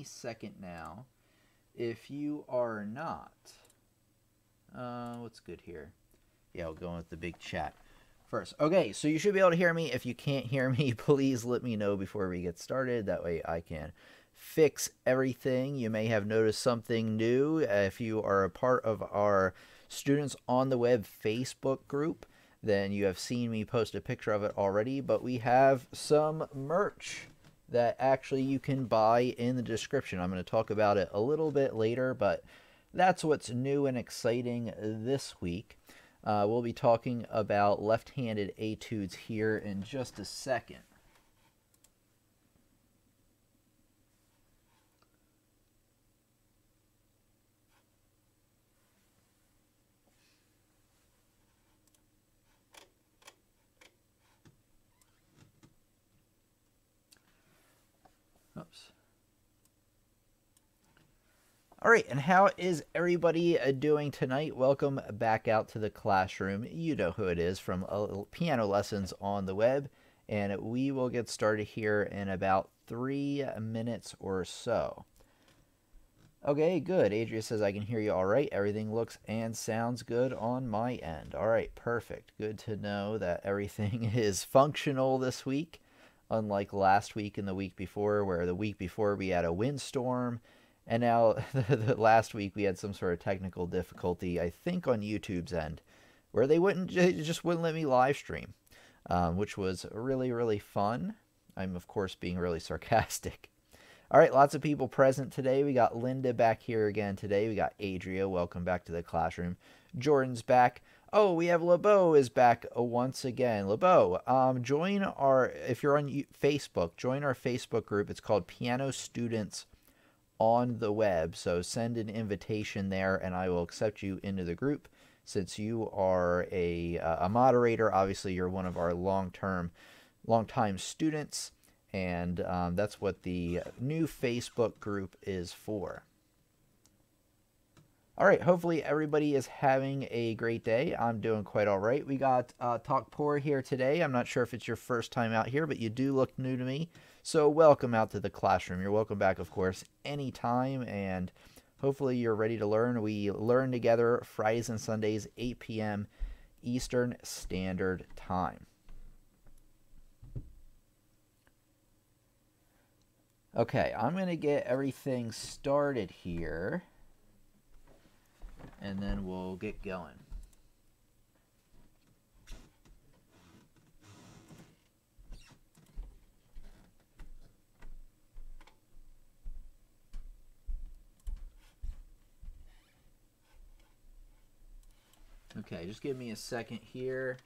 any second now. If you are not, what's good here? Yeah, we'll go with the big chat first. Okay, so you should be able to hear me. If you can't hear me, please let me know before we get started. That way I can fix everything. You may have noticed something new if you are a part of our Students on the Web Facebook group. Then you have seen me post a picture of it already, but we have some merch that actually you can buy in the description. I'm going to talk about it a little bit later, but that's what's new and exciting this week. We'll be talking about left-handed etudes here in just a second. Oops. All right, and how is everybody doing tonight? Welcome back out to the classroom. You know who it is from Piano Lessons on the Web, and we will get started here in about 3 minutes or so. Okay, good. Adria says I can hear you all right. Everything looks and sounds good on my end. All right, perfect. Good to know that everything is functional this week, unlike last week and the week before, where the week before we had a windstorm. And now, the last week we had some sort of technical difficulty, I think on YouTube's end, where they just wouldn't let me live stream, which was really, really fun. I'm, of course, being really sarcastic. All right, lots of people present today. We got Linda back here again today. We got Adria. Welcome back to the classroom. Jordan's back. Oh, we have LeBeau is back once again. LeBeau, join our, if you're on Facebook, join our Facebook group. It's called Piano Students on the Web. So send an invitation there and I will accept you into the group. Since you are a moderator, obviously you're one of our long-time students, and that's what the new Facebook group is for. All right, hopefully everybody is having a great day. I'm doing quite all right. We got Talk Poor here today. I'm not sure if it's your first time out here, but you do look new to me. So welcome out to the classroom. You're welcome back, of course, anytime, and hopefully you're ready to learn. We learn together Fridays and Sundays, 8 p.m. Eastern Standard Time. Okay, I'm going to get everything started here, and then we'll get going. Okay, just give me a second here.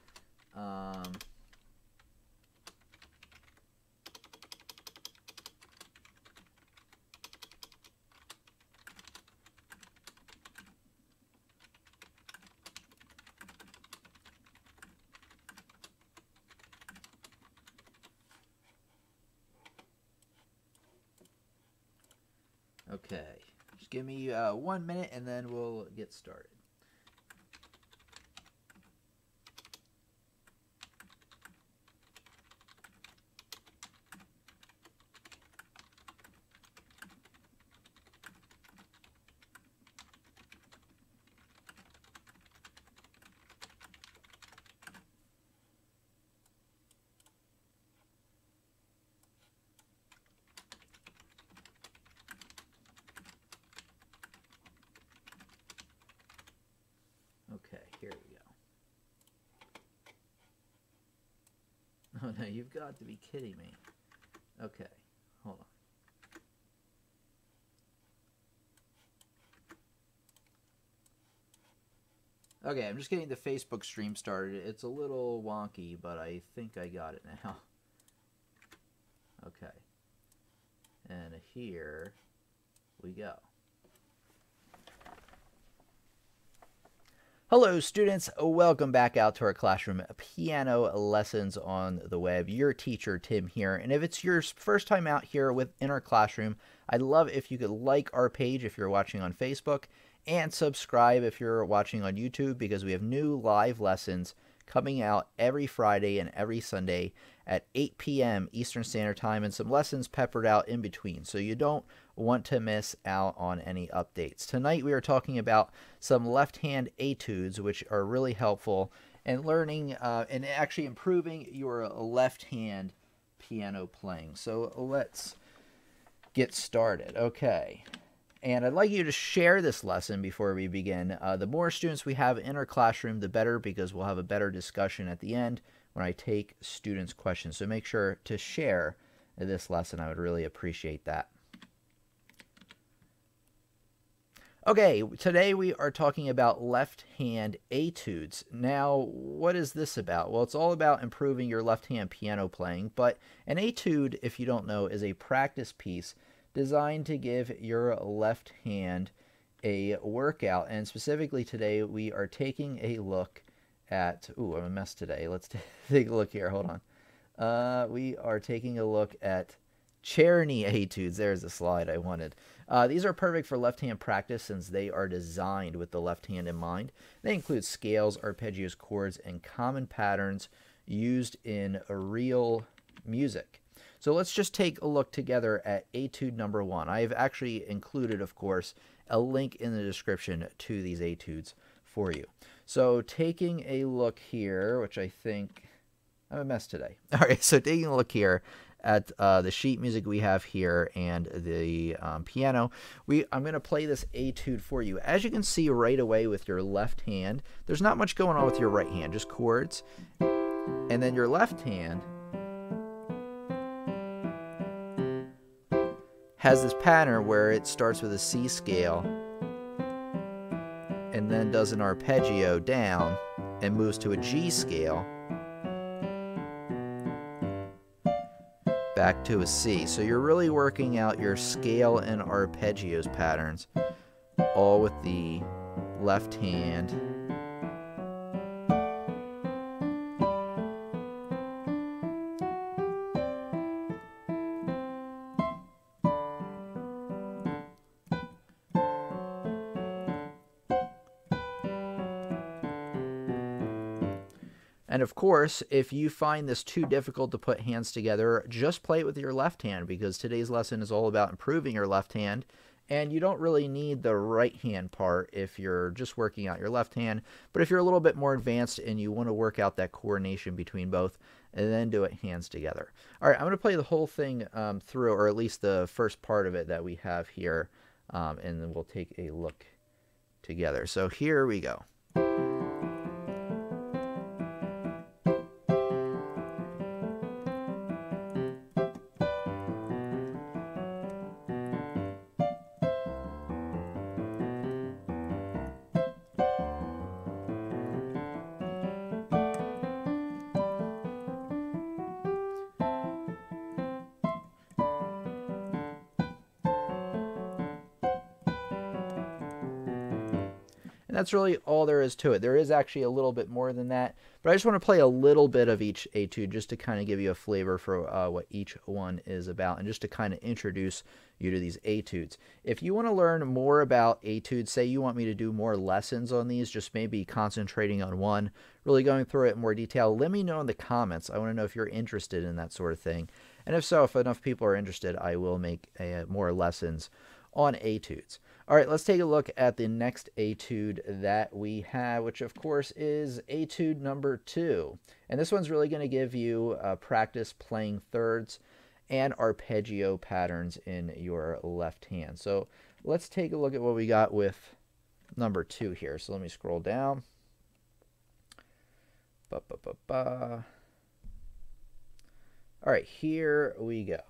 Okay, just give me 1 minute and then we'll get started. Okay, here we go. Oh no, you've got to be kidding me. Okay, hold on. Okay, I'm just getting the Facebook stream started. It's a little wonky, but I think I got it now. Okay. And here we go. Hello students, welcome back out to our classroom, Piano Lessons on the Web. Your teacher Tim here, and if it's your first time out here within our classroom, I'd love if you could like our page if you're watching on Facebook, and subscribe if you're watching on YouTube, because we have new live lessons coming out every Friday and every Sunday at 8 p.m. Eastern Standard Time, and some lessons peppered out in between, so you don't want to miss out on any updates. Tonight we are talking about some left-hand etudes, which are really helpful in learning and actually improving your left-hand piano playing. So let's get started. Okay. And I'd like you to share this lesson before we begin. The more students we have in our classroom, the better, because we'll have a better discussion at the end when I take students' questions. So make sure to share this lesson. I would really appreciate that. Okay, today we are talking about left-hand etudes. Now, what is this about? Well, it's all about improving your left-hand piano playing, but an etude, if you don't know, is a practice piece designed to give your left hand a workout. And specifically today, we are taking a look at, ooh, I'm a mess today. Let's take a look here. Hold on. We are taking a look at Cherni etudes. There's the slide I wanted. These are perfect for left-hand practice since they are designed with the left hand in mind. They include scales, arpeggios, chords, and common patterns used in real music. So let's just take a look together at etude number 1. I've actually included, of course, a link in the description to these etudes for you. So taking a look here, which I think I'm a mess today. All right, so taking a look here at the sheet music we have here and the piano, I'm going to play this etude for you. As you can see right away with your left hand, there's not much going on with your right hand, just chords. And then your left hand has this pattern where it starts with a C scale and then does an arpeggio down and moves to a G scale back to a C. So you're really working out your scale and arpeggios patterns all with the left hand. And of course, if you find this too difficult to put hands together, just play it with your left hand, because today's lesson is all about improving your left hand, and you don't really need the right hand part if you're just working out your left hand. But if you're a little bit more advanced and you want to work out that coordination between both, and then do it hands together. All right, I'm going to play the whole thing through, or at least the first part of it that we have here, and then we'll take a look together. So here we go. And that's really all there is to it. There is actually a little bit more than that, but I just want to play a little bit of each etude just to kind of give you a flavor for what each one is about, and just to kind of introduce you to these etudes. If you want to learn more about etudes, say you want me to do more lessons on these, just maybe concentrating on one, really going through it in more detail, let me know in the comments. I want to know if you're interested in that sort of thing. And if so, if enough people are interested, I will make more lessons on etudes. All right, let's take a look at the next etude that we have, which of course is etude number 2. And this one's really going to give you practice playing thirds and arpeggio patterns in your left hand. So let's take a look at what we got with number 2 here. So let me scroll down. All right, here we go.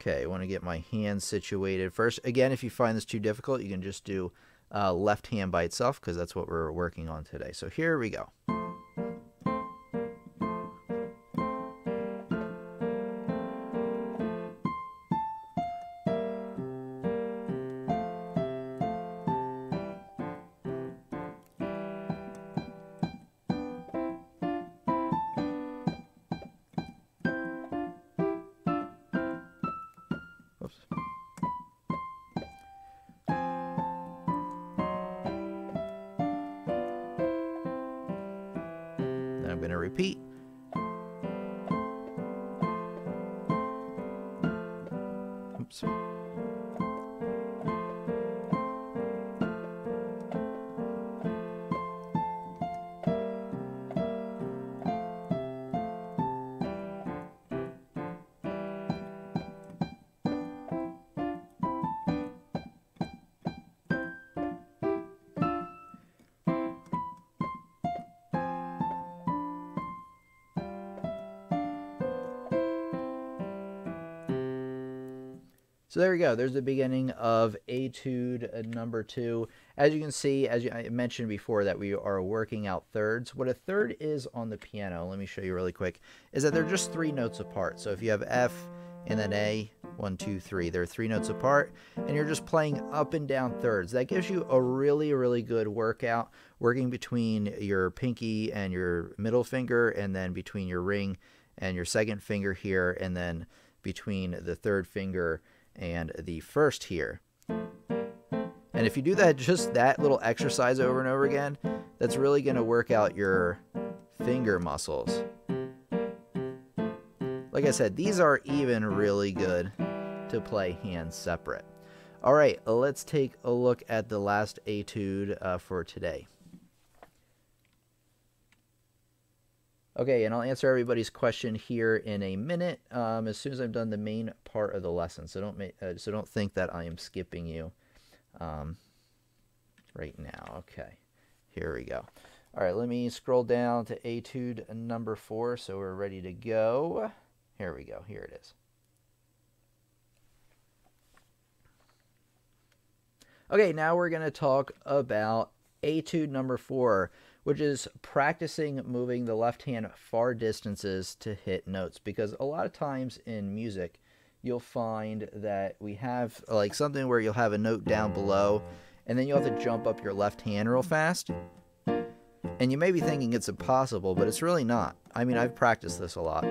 Okay, I want to get my hands situated first. Again, if you find this too difficult, you can just do left hand by itself, because that's what we're working on today. So here we go. I'm going to repeat. Oops. So there we go. There's the beginning of etude number 2. As you can see, I mentioned before, that we are working out thirds. What a third is on the piano, let me show you really quick, is that they're just 3 notes apart. So if you have F and then A, 1, 2, 3, they're 3 notes apart, and you're just playing up and down thirds. That gives you a really, really good workout, working between your pinky and your middle finger, and then between your ring and your second finger here, and then between the third finger and the first here. And if you do that, just that little exercise over and over again, that's really going to work out your finger muscles. Like I said, these are even really good to play hands separate. All right, let's take a look at the last etude for today. Okay, and I'll answer everybody's question here in a minute, as soon as I've done the main part of the lesson. So don't think that I am skipping you right now. Okay, here we go. All right, let me scroll down to etude number 4, so we're ready to go. Here we go. Here it is. Okay, now we're going to talk about etude number 4, which is practicing moving the left hand far distances to hit notes. Because a lot of times in music, you'll find that we have like something where you'll have a note down below, and then you'll have to jump up your left hand real fast. And you may be thinking it's impossible, but it's really not. I mean, I've practiced this a lot,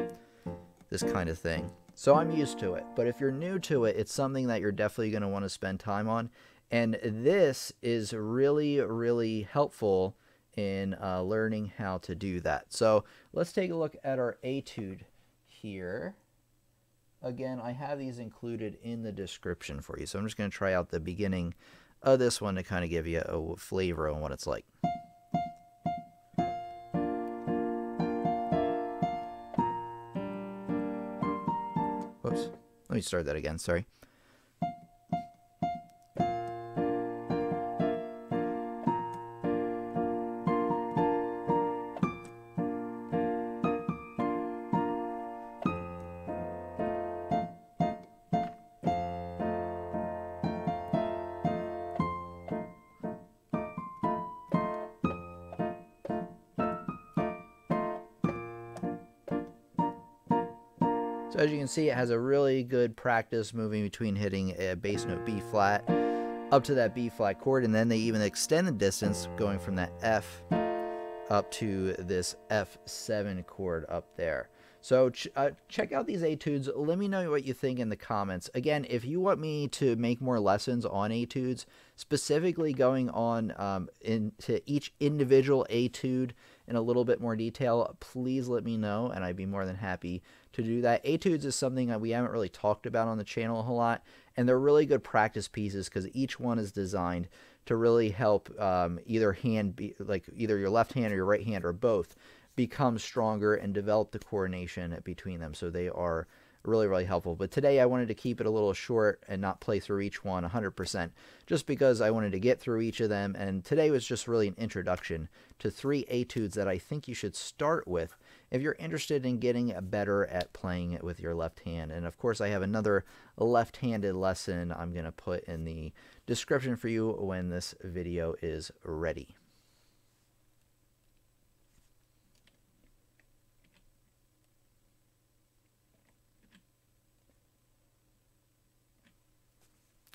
this kind of thing. So I'm used to it. But if you're new to it, it's something that you're definitely going to want to spend time on. And this is really, really helpful in learning how to do that. So let's take a look at our etude here. Again, I have these included in the description for you. So I'm just going to try out the beginning of this one to kind of give you a flavor on what it's like. Whoops. Let me start that again. Sorry. So as you can see, it has a really good practice moving between hitting a bass note B flat up to that B flat chord, and then they even extend the distance going from that F up to this F7 chord up there. So check out these etudes. Let me know what you think in the comments. Again, if you want me to make more lessons on etudes, specifically going on into each individual etude in a little bit more detail, please let me know, and I'd be more than happy to do that. Etudes is something that we haven't really talked about on the channel a whole lot, and they're really good practice pieces because each one is designed to really help either your left hand or your right hand or both become stronger and develop the coordination between them. So they are really, really helpful. But today I wanted to keep it a little short and not play through each one 100%, just because I wanted to get through each of them. And today was just really an introduction to 3 etudes that I think you should start with if you're interested in getting better at playing it with your left hand. And of course, I have another left-handed lesson I'm going to put in the description for you when this video is ready.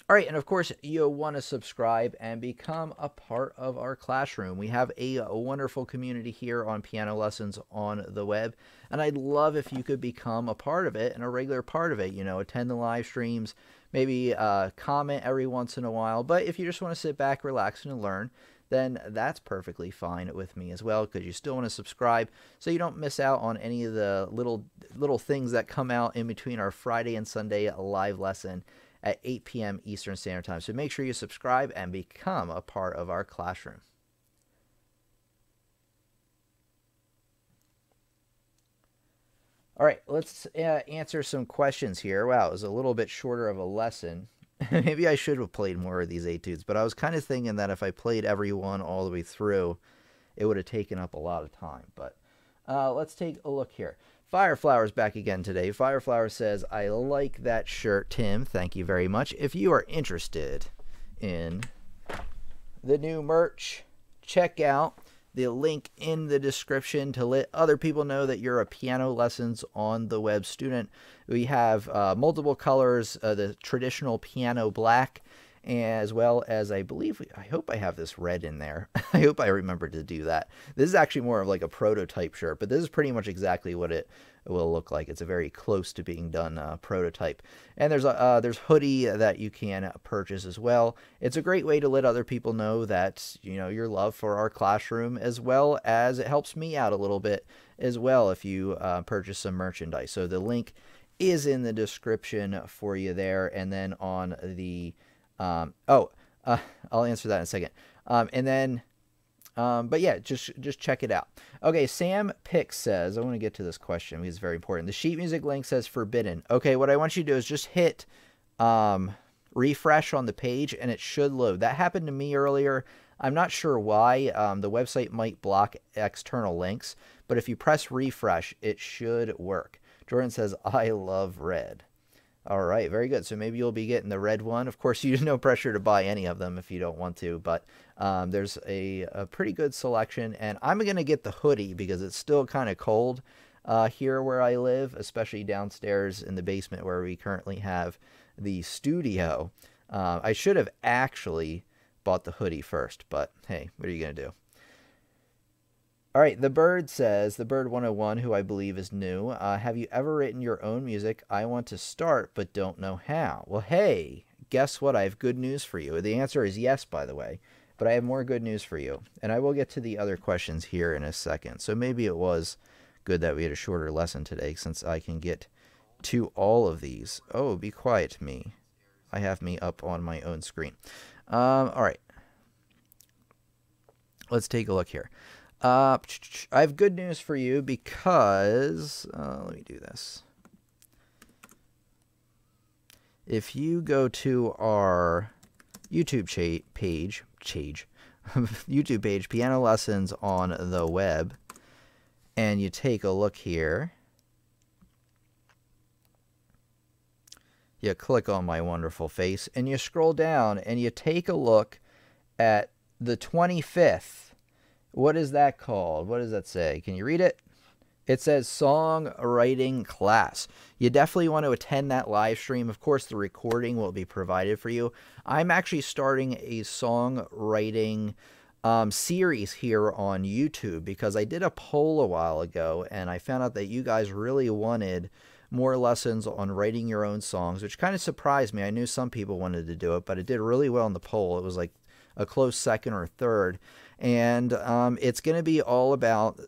All right, and of course, you'll want to subscribe and become a part of our classroom. We have a wonderful community here on Piano Lessons on the web, and I'd love if you could become a part of it and a regular part of it. You know, attend the live streams, maybe comment every once in a while. But if you just want to sit back, relax, and learn, then that's perfectly fine with me as well, because you still want to subscribe so you don't miss out on any of the little things that come out in between our Friday and Sunday live lesson at 8 p.m. Eastern Standard Time. So make sure you subscribe and become a part of our classroom. All right, let's answer some questions here. Wow, it was a little bit shorter of a lesson. Maybe I should have played more of these etudes, but I was kind of thinking that if I played every one all the way through, it would have taken up a lot of time. But let's take a look here. Fireflower's back again today. Fireflower says, I like that shirt, Tim. Thank you very much. If you are interested in the new merch, check out the link in the description to let other people know that you're a Piano Lessons on the Web student. We have multiple colors, the traditional piano black, as well as I hope I have this red in there. I hope I remember to do that. This is actually more of like a prototype shirt, but this is pretty much exactly what it will look like. It's a very close to being done prototype. And there's hoodie that you can purchase as well. It's a great way to let other people know that, you know, your love for our classroom, as well as it helps me out a little bit as well if you purchase some merchandise. So the link is in the description for you there. And then on the I'll answer that in a second. But yeah, just check it out. Okay, Sam Pick says, I want to get to this question because it's very important. The sheet music link says forbidden. Okay, what I want you to do is just hit refresh on the page and it should load. That happened to me earlier. I'm not sure why. The website might block external links, but if you press refresh, it should work. Jordan says, I love red. All right, very good. So maybe you'll be getting the red one. Of course, you have no pressure to buy any of them if you don't want to, but there's a pretty good selection. And I'm going to get the hoodie because it's still kind of cold here where I live, especially downstairs in the basement where we currently have the studio. I should have actually bought the hoodie first, but hey, what are you going to do? All right, the Bird says, the Bird 101, who I believe is new, have you ever written your own music? I want to start, but don't know how. Well, hey, guess what? I have good news for you. The answer is yes, by the way, but I have more good news for you. And I will get to the other questions here in a second. So maybe it was good that we had a shorter lesson today since I can get to all of these. Oh, be quiet, me. I have me up on my own screen. All right. Let's take a look here. I have good news for you because, let me do this. If you go to our YouTube page, YouTube page, Piano Lessons on the Web, and you take a look here, you click on my wonderful face, and you scroll down, and you take a look at the 25th. What is that called? What does that say? Can you read it? It says Songwriting Class. You definitely want to attend that live stream. Of course, the recording will be provided for you. I'm actually starting a songwriting series here on YouTube because I did a poll a while ago and I found out that you guys really wanted more lessons on writing your own songs, which kind of surprised me. I knew some people wanted to do it, but it did really well in the poll. It was like a close second or third. And it's going to be all about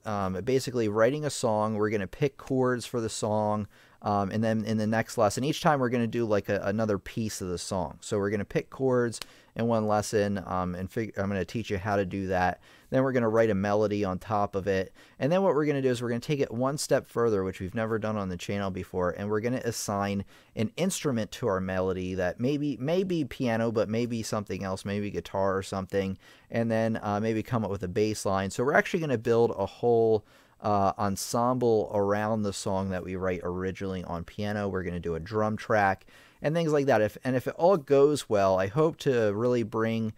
basically writing a song. We're going to pick chords for the song. And then in the next lesson, each time we're going to do like another piece of the song. So we're going to pick chords in one lesson and I'm going to teach you how to do that. Then we're going to write a melody on top of it. And then what we're going to do is we're going to take it one step further, which we've never done on the channel before. And we're going to assign an instrument to our melody that maybe piano, but maybe something else, maybe guitar or something. And then maybe come up with a bass line. So we're actually going to build a whole ensemble around the song that we write originally on piano. We're going to do a drum track and things like that. If it all goes well, I hope to really bring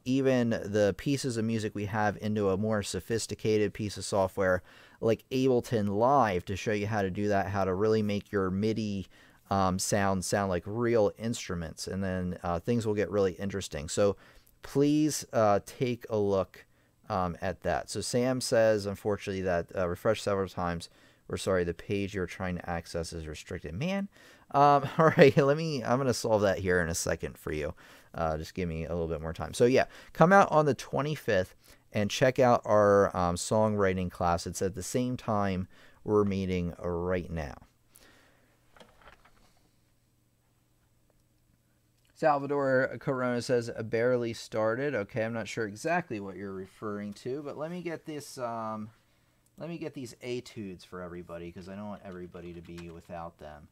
even the pieces of music we have into a more sophisticated piece of software like Ableton Live to show you how to do that, how to really make your MIDI sound like real instruments, and then things will get really interesting. So please take a look at that. So Sam says, unfortunately, that refresh several times. We're sorry, the page you're trying to access is restricted. Man, all right, I'm going to solve that here in a second for you. Just give me a little bit more time. So yeah, come out on the 25th and check out our songwriting class. It's at the same time we're meeting right now. Salvador Corona says barely started. Okay, I'm not sure exactly what you're referring to, but let me get this. Let me get these etudes for everybody because I don't want everybody to be without them.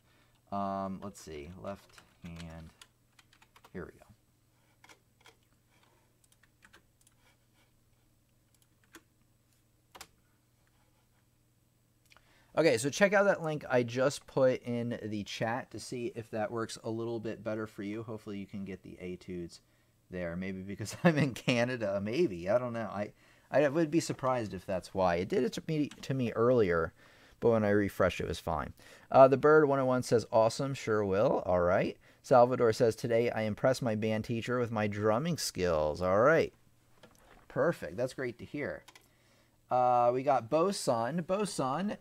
Let's see, left hand. Here we go. Okay, so check out that link I just put in the chat to see if that works a little bit better for you. Hopefully you can get the etudes there. Maybe because I'm in Canada. Maybe. I don't know. I would be surprised if that's why. It did it to me earlier, but when I refreshed it was fine. The Bird 101 says, awesome, sure will. All right. Salvador says, today I impressed my band teacher with my drumming skills. All right. Perfect. That's great to hear. We got Bosun. Bosun,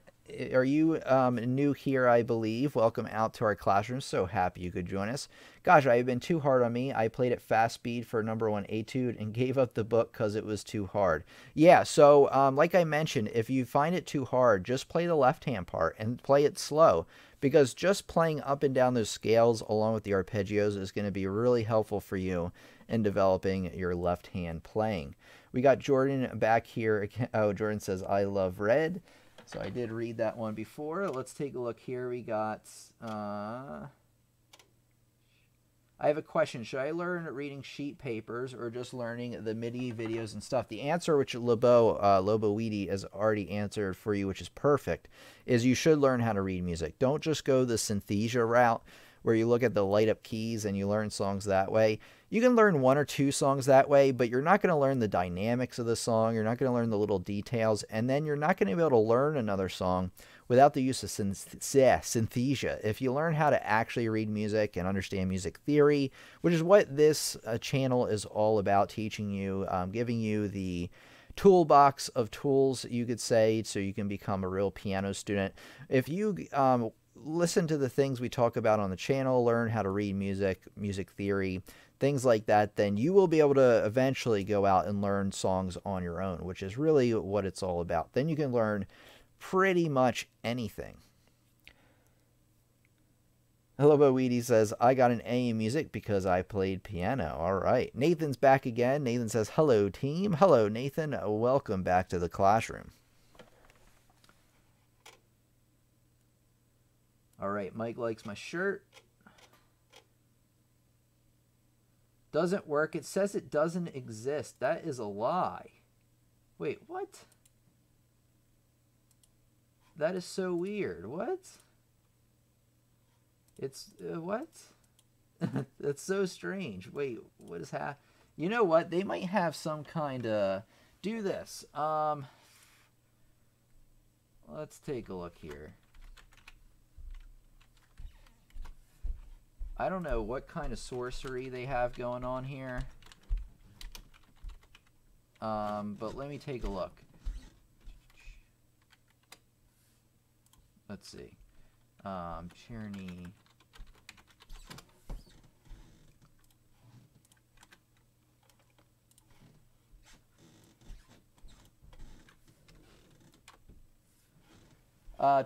are you new here, I believe? Welcome out to our classroom. So happy you could join us. Gosh, I have been too hard on me. I played at fast speed for #1 etude and gave up the book because it was too hard. Yeah, so like I mentioned, if you find it too hard, just play the left-hand part and play it slow, because just playing up and down those scales along with the arpeggios is going to be really helpful for you in developing your left-hand playing. We got Jordan back here. Oh, Jordan says, I love red. So I did read that one before. Let's take a look here. We got, I have a question. Should I learn reading sheet papers or just learning the MIDI videos and stuff? The answer, which Lobo Weedy has already answered for you, which is perfect, is you should learn how to read music. Don't just go the synesthesia route where you look at the light up keys and you learn songs that way. You can learn 1 or 2 songs that way, but you're not going to learn the dynamics of the song. You're not going to learn the little details, and then you're not going to be able to learn another song without the use of synesthesia. If you learn how to actually read music and understand music theory, which is what this channel is all about, teaching you, giving you the toolbox of tools, you could say, so you can become a real piano student. If you listen to the things we talk about on the channel, learn how to read music, music theory, things like that, then you will be able to eventually go out and learn songs on your own, which is really what it's all about. Then you can learn pretty much anything. Hello, Weedy says, I got an A in music because I played piano. All right. Nathan's back again. Nathan says, hello, team. Hello, Nathan. Welcome back to the classroom. All right, Mike likes my shirt. Doesn't work. It says it doesn't exist. That is a lie. Wait, what? That is so weird. What? It's, what? That's so strange. Wait, what is happening? You know what? They might have some kind of... Do this. Let's take a look here. I don't know what kind of sorcery they have going on here. But let me take a look. Let's see. Cherni.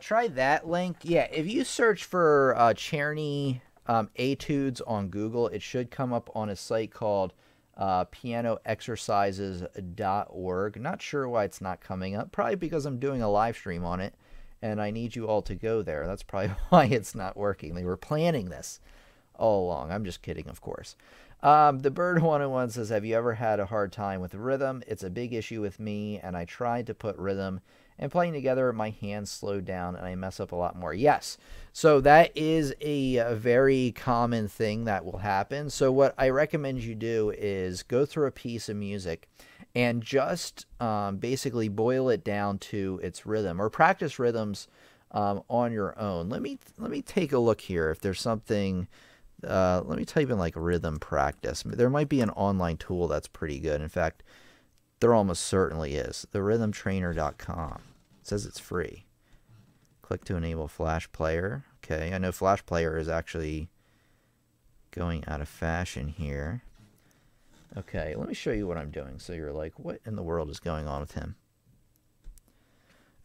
Try that link. Yeah, if you search for Cherni etudes on Google, it should come up on a site called pianoexercises.org. Not sure why it's not coming up. Probably because I'm doing a live stream on it, and I need you all to go there. That's probably why it's not working. They were planning this all along. I'm just kidding, of course. The Bird 101 says, have you ever had a hard time with rhythm? It's a big issue with me, and I tried to put rhythm and playing together, my hands slow down and I mess up a lot more. Yes, so that is a very common thing that will happen. So what I recommend you do is go through a piece of music and just basically boil it down to its rhythm, or practice rhythms on your own. Let me take a look here if there's something. Let me type in like rhythm practice. There might be an online tool that's pretty good. In fact, there almost certainly is. therhythmtrainer.com. It says it's free. Click to enable Flash Player. Okay, I know Flash Player is actually going out of fashion here. Okay, let me show you what I'm doing. So you're like, what in the world is going on with him?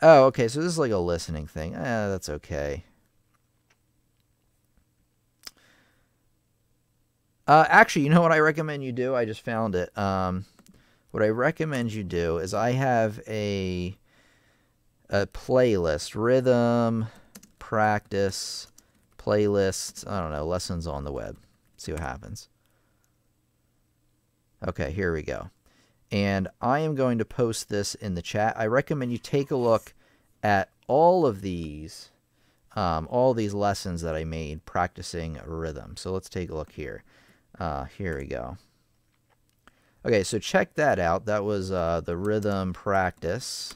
Oh, okay, so this is like a listening thing. That's okay. Actually, you know what I recommend you do? I just found it. What I recommend you do is I have a playlist, rhythm, practice, playlist, I don't know, lessons on the web. See what happens. Okay, here we go. And I am going to post this in the chat. I recommend you take a look at all these lessons that I made practicing rhythm. So let's take a look here. Here we go. Okay, so check that out. That was the rhythm practice.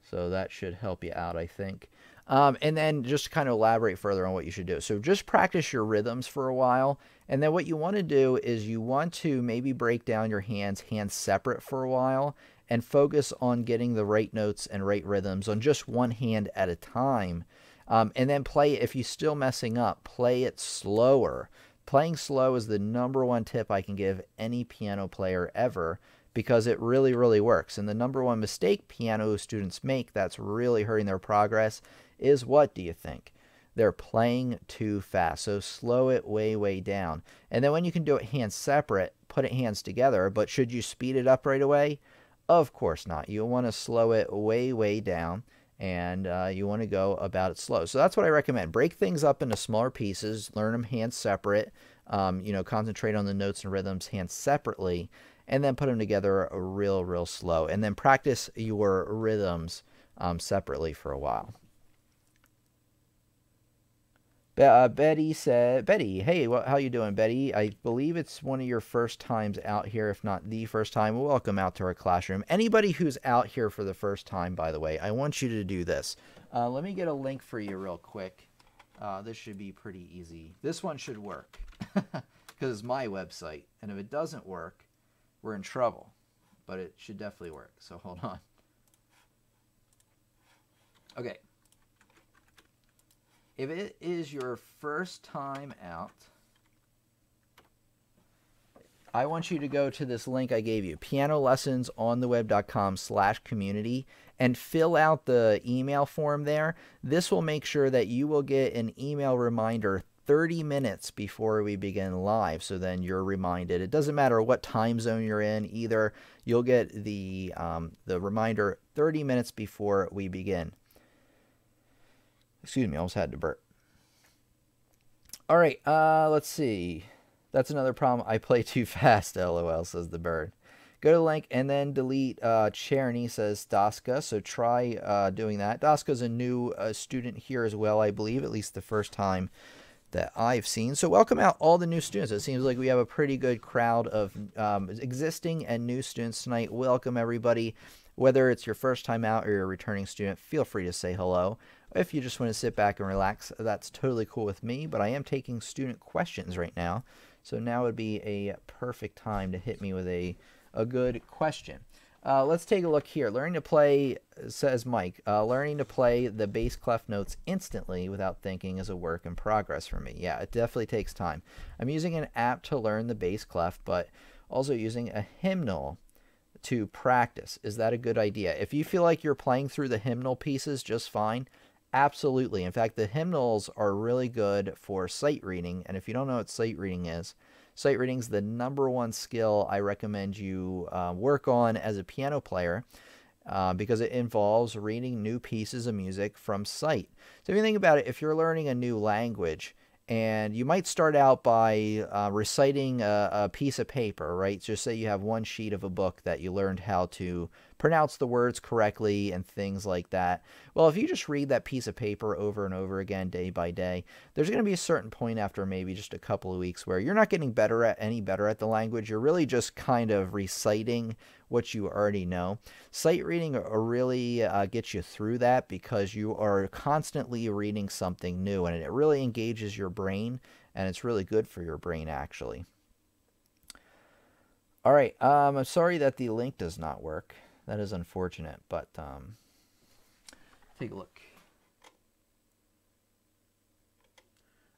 So that should help you out, I think. And then just to kind of elaborate further on what you should do. So just practice your rhythms for a while. And then what you want to do is you want to maybe break down your hands separate for a while and focus on getting the right notes and right rhythms on just one hand at a time. And then play, if you're still messing up, play it slower. Playing slow is the #1 tip I can give any piano player ever, because it really, really works. And the #1 mistake piano students make that's really hurting their progress is, what do you think? They're playing too fast. So slow it way, way down. And then when you can do it hands separate, put it hands together. But should you speed it up right away? Of course not. You want to slow it way, way down. And you want to go about it slow. So that's what I recommend. Break things up into smaller pieces. Learn them hands separate. Concentrate on the notes and rhythms hands separately. And then put them together real, real slow. And then practice your rhythms separately for a while. Betty said, Betty, hey, how you doing, Betty? I believe it's one of your first times out here, if not the first time. Welcome out to our classroom. Anybody who's out here for the first time, by the way, I want you to do this. Let me get a link for you real quick. This should be pretty easy. This one should work because it's my website. And if it doesn't work, we're in trouble. But it should definitely work. So hold on. Okay. If it is your first time out, I want you to go to this link I gave you, pianolessonsontheweb.com/community, and fill out the email form there. This will make sure that you will get an email reminder 30 minutes before we begin live. So then you're reminded. It doesn't matter what time zone you're in either. You'll get the reminder 30 minutes before we begin. Excuse me, I almost had to burp. All right, let's see. That's another problem. I play too fast, LOL, says the bird. Go to the link and then delete Cherni, says Daska. So try doing that. Daska's a new student here as well, I believe, at least the first time that I've seen. So welcome out all the new students. It seems like we have a pretty good crowd of existing and new students tonight. Welcome, everybody. Whether it's your first time out or you're a returning student, feel free to say hello. If you just want to sit back and relax, that's totally cool with me, but I am taking student questions right now. So now would be a perfect time to hit me with a good question. Let's take a look here. Learning to play, says Mike, learning to play the bass clef notes instantly without thinking is a work in progress for me. Yeah, it definitely takes time. I'm using an app to learn the bass clef, but also using a hymnal to practice. Is that a good idea? If you feel like you're playing through the hymnal pieces just fine, absolutely. In fact, the hymnals are really good for sight reading. And if you don't know what sight reading is the #1 skill I recommend you work on as a piano player because it involves reading new pieces of music from sight. So if you think about it, if you're learning a new language, and you might start out by reciting a piece of paper, right? Just say you have one sheet of a book that you learned how to pronounce the words correctly and things like that. Well, if you just read that piece of paper over and over again, day by day, there's going to be a certain point after maybe just a couple of weeks where you're not getting any better at the language. You're really just kind of reciting what you already know. Sight reading really gets you through that because you are constantly reading something new, and it really engages your brain, and it's really good for your brain, actually. All right, I'm sorry that the link does not work. That is unfortunate, but take a look.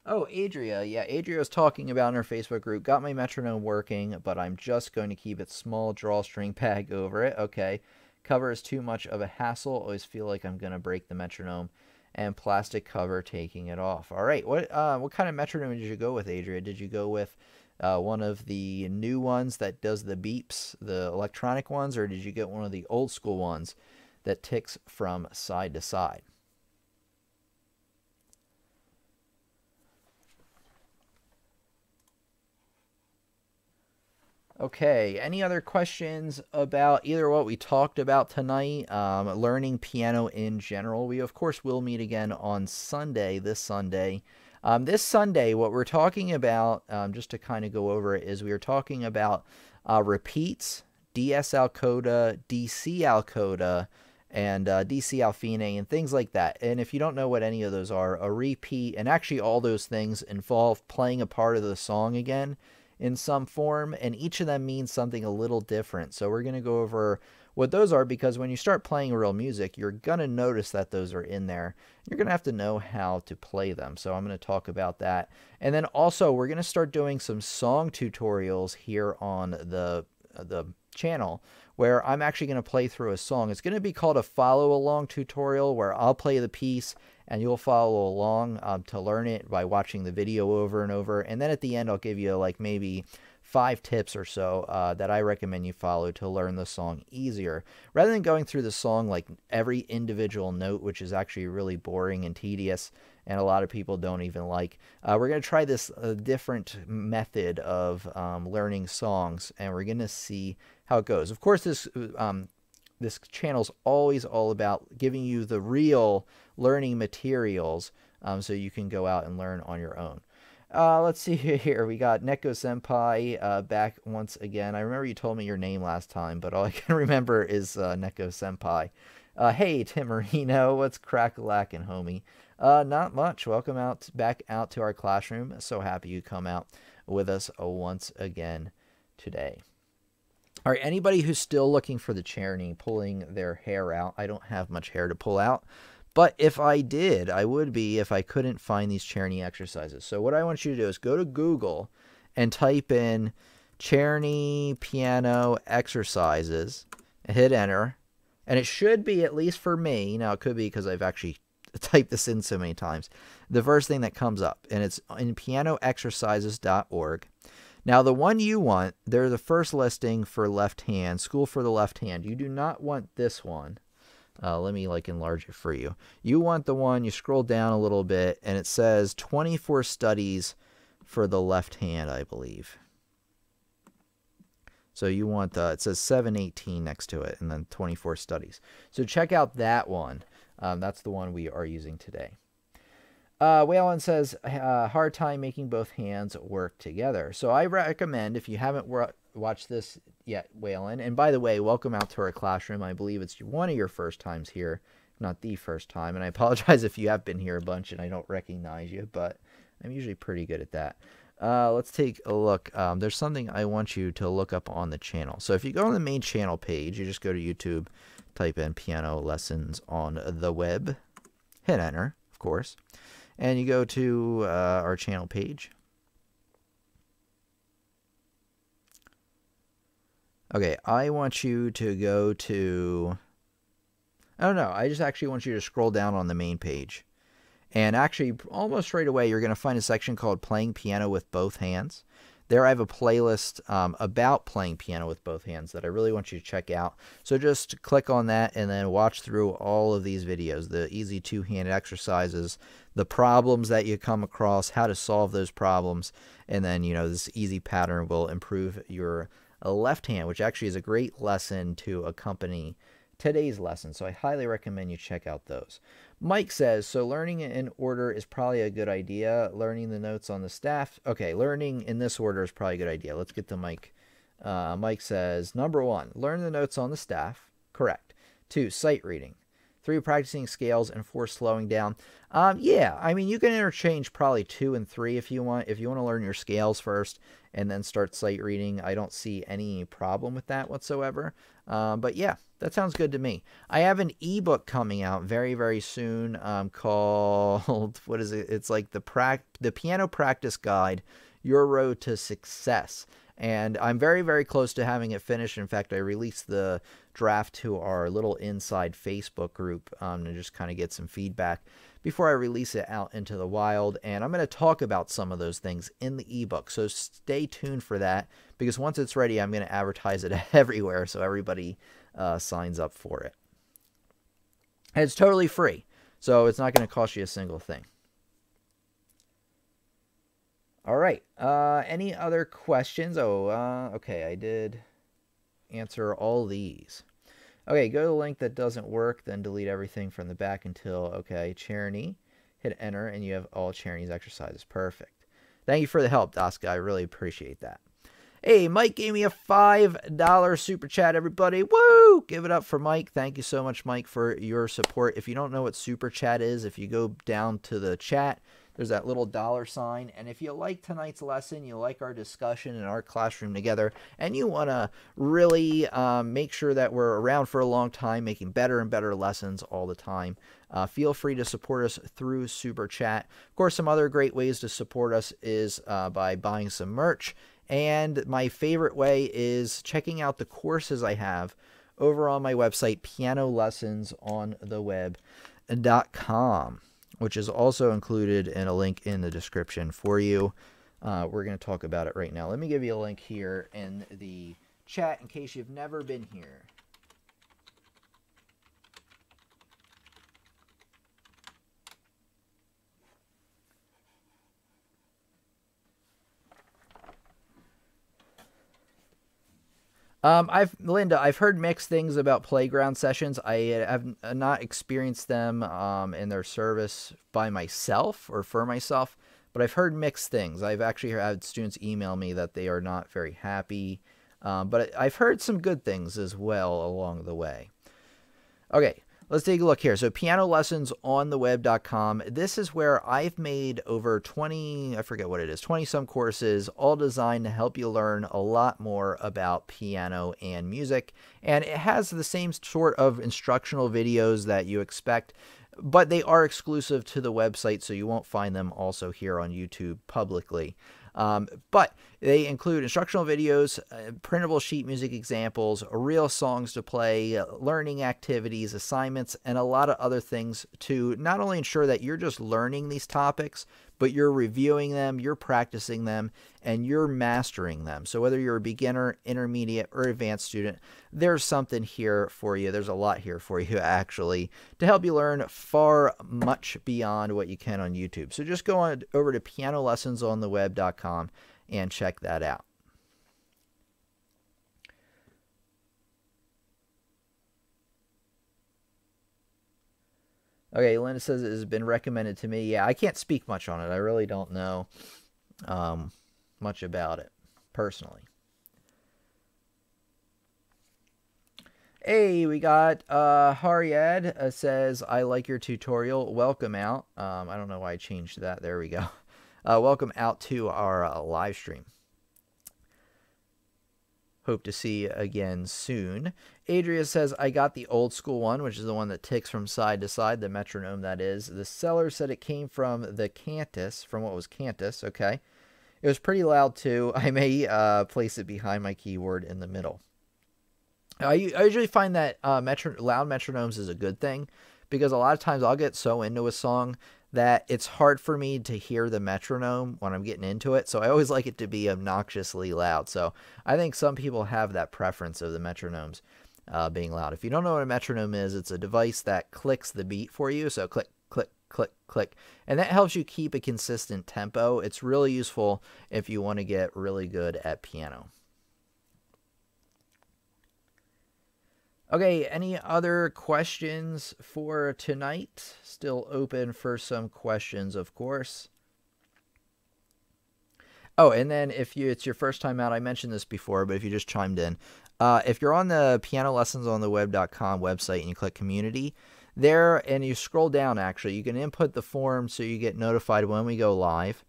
Oh, Adria. Yeah, Adria was talking about in her Facebook group. Got my metronome working, but I'm just going to keep it small drawstring peg over it. Okay. Cover is too much of a hassle. Always feel like I'm going to break the metronome and plastic cover taking it off. All right, what kind of metronome did you go with, Adria? Did you go with one of the new ones that does the beeps, the electronic ones, or did you get one of the old school ones that ticks from side to side? Okay, any other questions about either what we talked about tonight, learning piano in general? We, of course, will meet again on Sunday, this Sunday. This Sunday, what we're talking about, just to kind of go over it, is we are talking about repeats, DS-al coda, DC-al coda, and DC-al fine, and things like that. And if you don't know what any of those are, a repeat, and actually all those things involve playing a part of the song again in some form, and each of them means something a little different. So we're going to go over what those are, because when you start playing real music, you're going to notice that those are in there. You're going to have to know how to play them. So I'm going to talk about that. And then also we're going to start doing some song tutorials here on the channel, where I'm actually going to play through a song. It's going to be called a follow along tutorial, where I'll play the piece and you'll follow along to learn it by watching the video over and over. And then at the end, I'll give you like maybe 5 tips or so that I recommend you follow to learn the song easier. Rather than going through the song like every individual note, which is actually really boring and tedious, and a lot of people don't even like, we're going to try this different method of learning songs, and we're going to see how it goes. Of course, this channel's always all about giving you the real learning materials so you can go out and learn on your own. Let's see here. We got Neko Senpai back once again. I remember you told me your name last time, but all I can remember is Neko Senpai. Hey, Tim Marino, what's crack-a-lackin', homie? Not much. Welcome back out to our classroom. So happy you come out with us once again today. All right, anybody who's still looking for the Cherni, pulling their hair out. I don't have much hair to pull out, but if I did, I would be if I couldn't find these Cherni exercises. So what I want you to do is go to Google and type in Cherni piano exercises and hit enter. And it should be, at least for me, now it could be because I've actually typed this in so many times, the first thing that comes up, and it's in pianoexercises.org. Now, the one you want, they're the first listing for left hand, School for the Left Hand. You do not want this one. Let me enlarge it for you. You want the one, you scroll down a little bit, and it says 24 studies for the left hand, I believe. So you want, it says 718 next to it, and then 24 studies. So check out that one. That's the one we are using today. Waylon says, hard time making both hands work together. So I recommend, if you haven't watched this yet, Waylon, and by the way, welcome out to our classroom. I believe it's one of your first times here, not the first time. And I apologize if you have been here a bunch and I don't recognize you, but I'm usually pretty good at that. Let's take a look. There's something I want you to look up on the channel. So if you go on the main channel page, you just go to YouTube, type in piano lessons on the web, hit enter, of course. And you go to our channel page. Okay, I want you to go to, I don't know, I just actually want you to scroll down on the main page. And actually, almost right away, you're going to find a section called Playing Piano with Both Hands. There I have a playlist about playing piano with both hands that I really want you to check out. So just click on that and then watch through all of these videos, the easy two-handed exercises, the problems that you come across, how to solve those problems, and then, you know, this easy pattern will improve your left hand, which actually is a great lesson to accompany today's lesson. So I highly recommend you check out those. Mike says, so learning in order is probably a good idea. Learning the notes on the staff. Okay, learning in this order is probably a good idea. Let's get to Mike. Mike says, number 1, learn the notes on the staff. Correct. 2, sight reading. 3, practicing scales, and 4, slowing down. Yeah, I mean, you can interchange probably 2 and 3 if you want. If you want to learn your scales first and then start sight reading, I don't see any problem with that whatsoever. But yeah, that sounds good to me. I have an ebook coming out very, very soon called, what is it? It's like the Piano Practice Guide, Your Road to Success. And I'm very, very close to having it finished. In fact, I released the draft to our little inside Facebook group to just kind of get some feedback. before I release it out into the wild. And I'm going to talk about some of those things in the ebook. So stay tuned for that, because once it's ready, I'm going to advertise it everywhere so everybody signs up for it. And it's totally free, so it's not going to cost you a single thing. All right. Any other questions? Okay. I did answer all these. Okay, go to the link that doesn't work, then delete everything from the back until, okay, Cherni. Hit enter, and you have all Cherni's exercises. Perfect. Thank you for the help, Daska. I really appreciate that. Hey, Mike gave me a $5 super chat, everybody. Woo! Give it up for Mike. Thank you so much, Mike, for your support. If you don't know what super chat is, if you go down to the chat, there's that little $sign. And if you like tonight's lesson, you like our discussion in our classroom together, and you want to really make sure that we're around for a long time, making better and better lessons all the time, feel free to support us through Super Chat. Of course, some other great ways to support us is by buying some merch. And my favorite way is checking out the courses I have over on my website, pianolessonsontheweb.com. which is also included in a link in the description for you. We're going to talk about it right now. Let me give you a link here in the chat in case you've never been here. Linda, I've heard mixed things about playground sessions. I have not experienced them in their service by myself or for myself, but I've heard mixed things. I've actually had students email me that they are not very happy, but I've heard some good things as well along the way. Okay. Let's take a look here. So pianolessonsontheweb.com. This is where I've made over 20, I forget what it is, 20 some courses, all designed to help you learn a lot more about piano and music. And it has the same sort of instructional videos that you expect, but they are exclusive to the website, so you won't find them also here on YouTube publicly. But they include instructional videos, printable sheet music examples, real songs to play, learning activities, assignments, and a lot of other things to not only ensure that you're just learning these topics, but you're reviewing them, you're practicing them, and you're mastering them. So whether you're a beginner, intermediate, or advanced student, there's something here for you. There's a lot here for you, actually, to help you learn far much beyond what you can on YouTube. So just go on over to pianolessonsontheweb.com and check that out. Okay, Linda says it has been recommended to me. Yeah, I can't speak much on it. I really don't know much about it personally. Hey, we got Haryad says, I like your tutorial. Welcome out. I don't know why I changed that. There we go. Welcome out to our live stream. Hope to see you again soon. Adria says, I got the old school one, which is the one that ticks from side to side, the metronome that is. The seller said it came from the Cantus, from what was Cantus, okay. It was pretty loud too. I may place it behind my keyboard in the middle. I usually find that loud metronomes is a good thing, because a lot of times I'll get so into a song that it's hard for me to hear the metronome when I'm getting into it. So I always like it to be obnoxiously loud. So I think some people have that preference of the metronomes being loud. If you don't know what a metronome is, it's a device that clicks the beat for you. So click, click, click, click. And that helps you keep a consistent tempo. It's really useful if you want to get really good at piano. Okay, any other questions for tonight? Still open for some questions, of course. Oh, and then if it's your first time out, I mentioned this before, but if you just chimed in, if you're on the pianolessonsontheweb.com website and you click community, there, and you scroll down, actually, you can input the form so you get notified when we go live.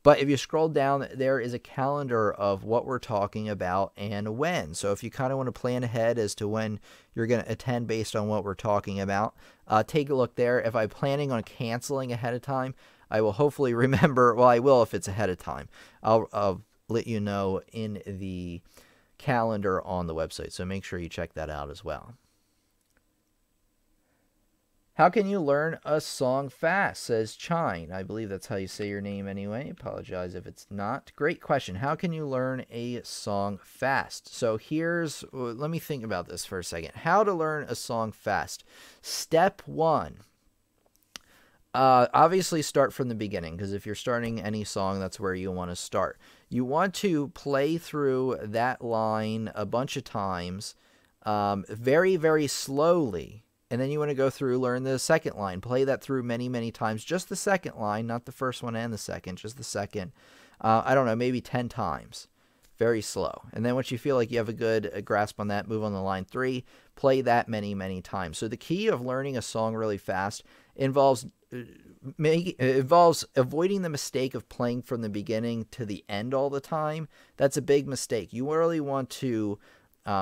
But if you scroll down, there is a calendar of what we're talking about and when. So if you kind of want to plan ahead as to when you're going to attend based on what we're talking about, take a look there. If I'm planning on canceling ahead of time, I will hopefully remember. Well, I will if it's ahead of time. I'll let you know in the calendar on the website. So make sure you check that out as well. How can you learn a song fast, says Chine. I believe that's how you say your name anyway. Apologize if it's not. Great question. How can you learn a song fast? So let me think about this for a second. How to learn a song fast. Step 1. Obviously start from the beginning, because if you're starting any song, that's where you want to start. You want to play through that line a bunch of times, very, very slowly. And then you want to go through, learn the second line, play that through many, many times. Just the second line, not the first one and the second, just the second. I don't know, maybe 10 times. Very slow. And then once you feel like you have a good grasp on that, move on to line 3, play that many, many times. So the key of learning a song really fast involves avoiding the mistake of playing from the beginning to the end all the time. That's a big mistake. You really want to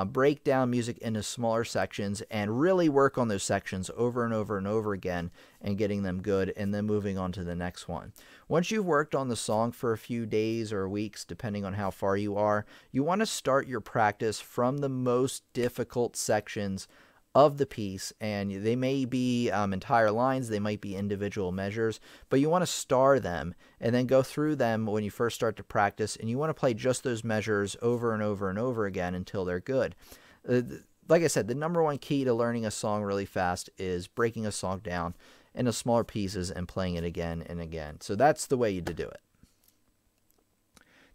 break down music into smaller sections and really work on those sections over and over and over again and getting them good, and then moving on to the next one. Once you've worked on the song for a few days or weeks, depending on how far you are, you want to start your practice from the most difficult sections of the piece, and they may be entire lines, they might be individual measures, but you want to star them and then go through them when you first start to practice, and you want to play just those measures over and over and over again until they're good. Like I said, the number one key to learning a song really fast is breaking a song down into smaller pieces and playing it again and again. So that's the way to do it.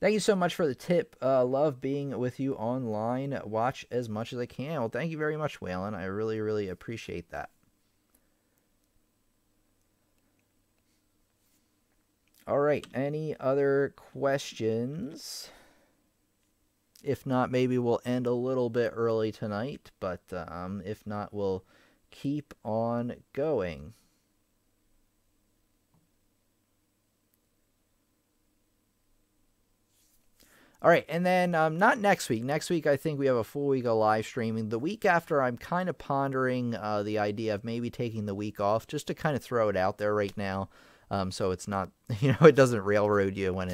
Thank you so much for the tip. Love being with you online. Watch as much as I can. Well, thank you very much, Waylon. I really, really appreciate that. All right. Any other questions? If not, maybe we'll end a little bit early tonight. But if not, we'll keep on going. All right, and then not next week. Next week, I think we have a full week of live streaming. The week after, I'm kind of pondering the idea of maybe taking the week off, just to kind of throw it out there right now, so it's not, it doesn't railroad you when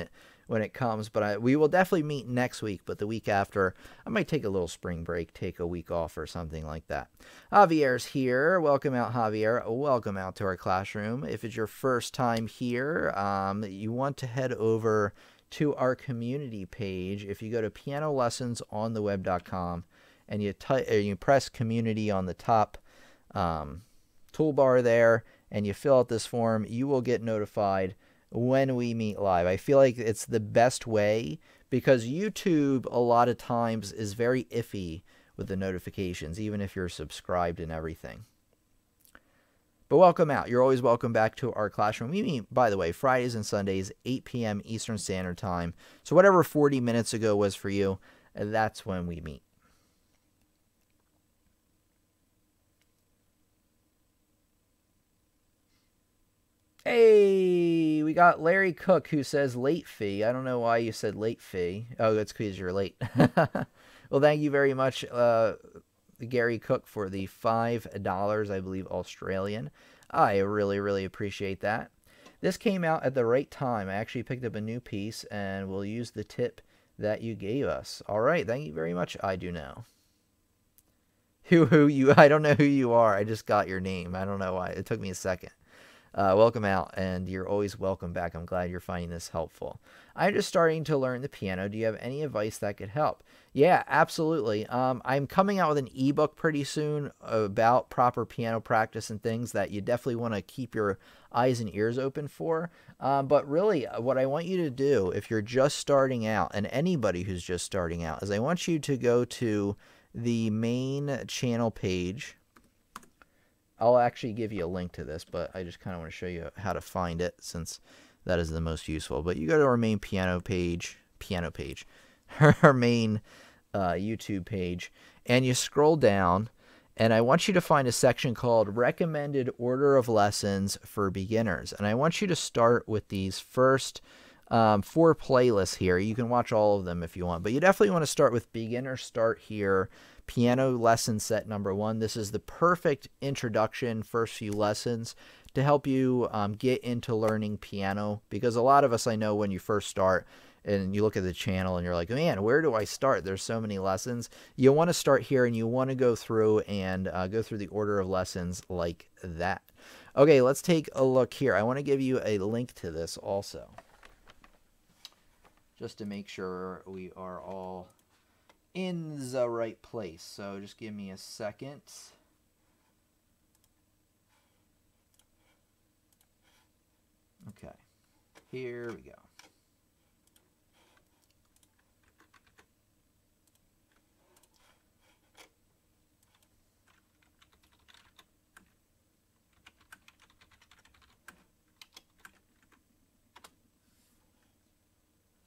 it comes. But we will definitely meet next week. But the week after, I might take a little spring break, take a week off or something like that. Javier's here. Welcome out, Javier. Welcome out to our classroom. If it's your first time here, you want to head over to our community page. If you go to pianolessonsontheweb.com and you press community on the top toolbar there, and you fill out this form, you will get notified when we meet live. I feel like it's the best way, because YouTube a lot of times is very iffy with the notifications, even if you're subscribed and everything. But welcome out. You're always welcome back to our classroom. We meet, by the way, Fridays and Sundays, 8 p.m. Eastern Standard Time. So whatever 40 minutes ago was for you, that's when we meet. Hey, we got Larry Cook, who says late fee. I don't know why you said late fee. Oh, that's because you're late. Well, thank you very much, Gary Cook, for the $5, I believe, Australian. I really, really appreciate that. This came out at the right time. I actually picked up a new piece, and we'll use the tip that you gave us. All right, thank you very much. I do know. I don't know who you are. I just got your name. I don't know why. It took me a second. Welcome out, and you're always welcome back. I'm glad you're finding this helpful. I'm just starting to learn the piano. Do you have any advice that could help? Yeah, absolutely. I'm coming out with an ebook pretty soon about proper piano practice and things that you definitely want to keep your eyes and ears open for. But really, what I want you to do, if you're just starting out, and anybody who's just starting out, is I want you to go to the main channel page. I'll actually give you a link to this, but I just kind of want to show you how to find it, since that is the most useful. But you go to our main piano page, our main YouTube page, and you scroll down, and I want you to find a section called Recommended Order of Lessons for Beginners. And I want you to start with these first 4 playlists here. You can watch all of them if you want, but you definitely want to start with Beginner Start Here, Piano Lesson Set number 1. This is the perfect introduction, first few lessons to help you get into learning piano, because a lot of us, I know, when you first start, and you look at the channel and you're like, man, where do I start? There's so many lessons. You want to start here, and you want to go through and go through the order of lessons like that. Okay, let's take a look here. I want to give you a link to this also, just to make sure we are all in the right place. So just give me a second. Okay, here we go.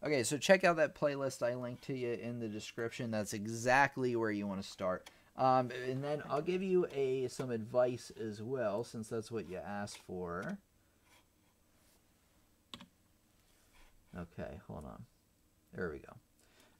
Okay, so check out that playlist I linked to you in the description. That's exactly where you want to start. And then I'll give you some advice as well, since that's what you asked for. Okay, hold on. There we go.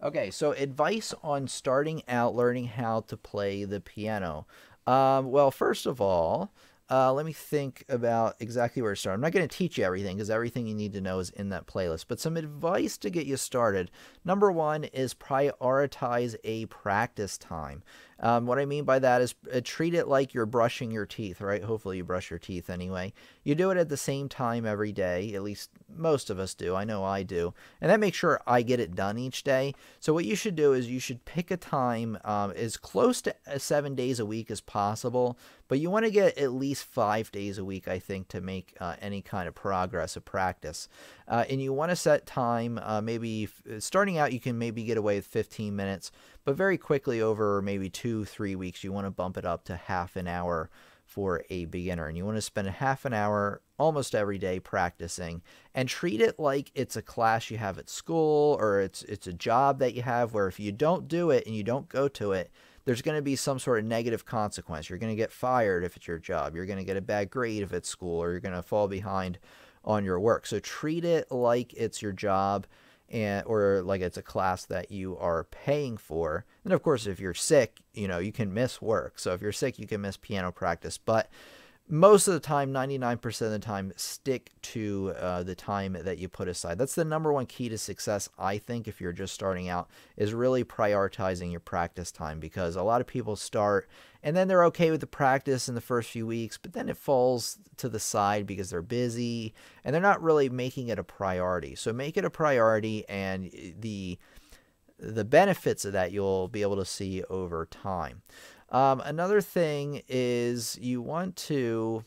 Okay, so advice on starting out learning how to play the piano. Well, first of all, let me think about exactly where to start. I'm not going to teach you everything, because everything you need to know is in that playlist. But some advice to get you started. Number one is prioritize a practice time. What I mean by that is treat it like you're brushing your teeth, right? Hopefully you brush your teeth anyway. You do it at the same time every day. At least most of us do. I know I do. And that makes sure I get it done each day. So what you should do is you should pick a time as close to 7 days a week as possible. But you want to get at least 5 days a week, I think, to make any kind of progress of practice. And you want to set time, maybe starting out, you can maybe get away with 15 minutes, but very quickly over maybe 2-3 weeks, you want to bump it up to half an hour for a beginner. And you want to spend a half an hour almost every day practicing, and treat it like it's a class you have at school, or it's a job that you have, where if you don't do it and you don't go to it, there's going to be some sort of negative consequence. You're going to get fired if it's your job. You're going to get a bad grade if it's school, or you're going to fall behind on your work. So treat it like it's your job, or like it's a class that you are paying for. And of course, if you're sick, you can miss work. So if you're sick, you can miss piano practice. But most of the time, 99% of the time, stick to the time that you put aside. That's the number one key to success, I think, if you're just starting out, is really prioritizing your practice time. Because a lot of people start, and then they're okay with the practice in the first few weeks, but then it falls to the side because they're busy, and they're not really making it a priority. So make it a priority, and the benefits of that you'll be able to see over time. Another thing is you want to,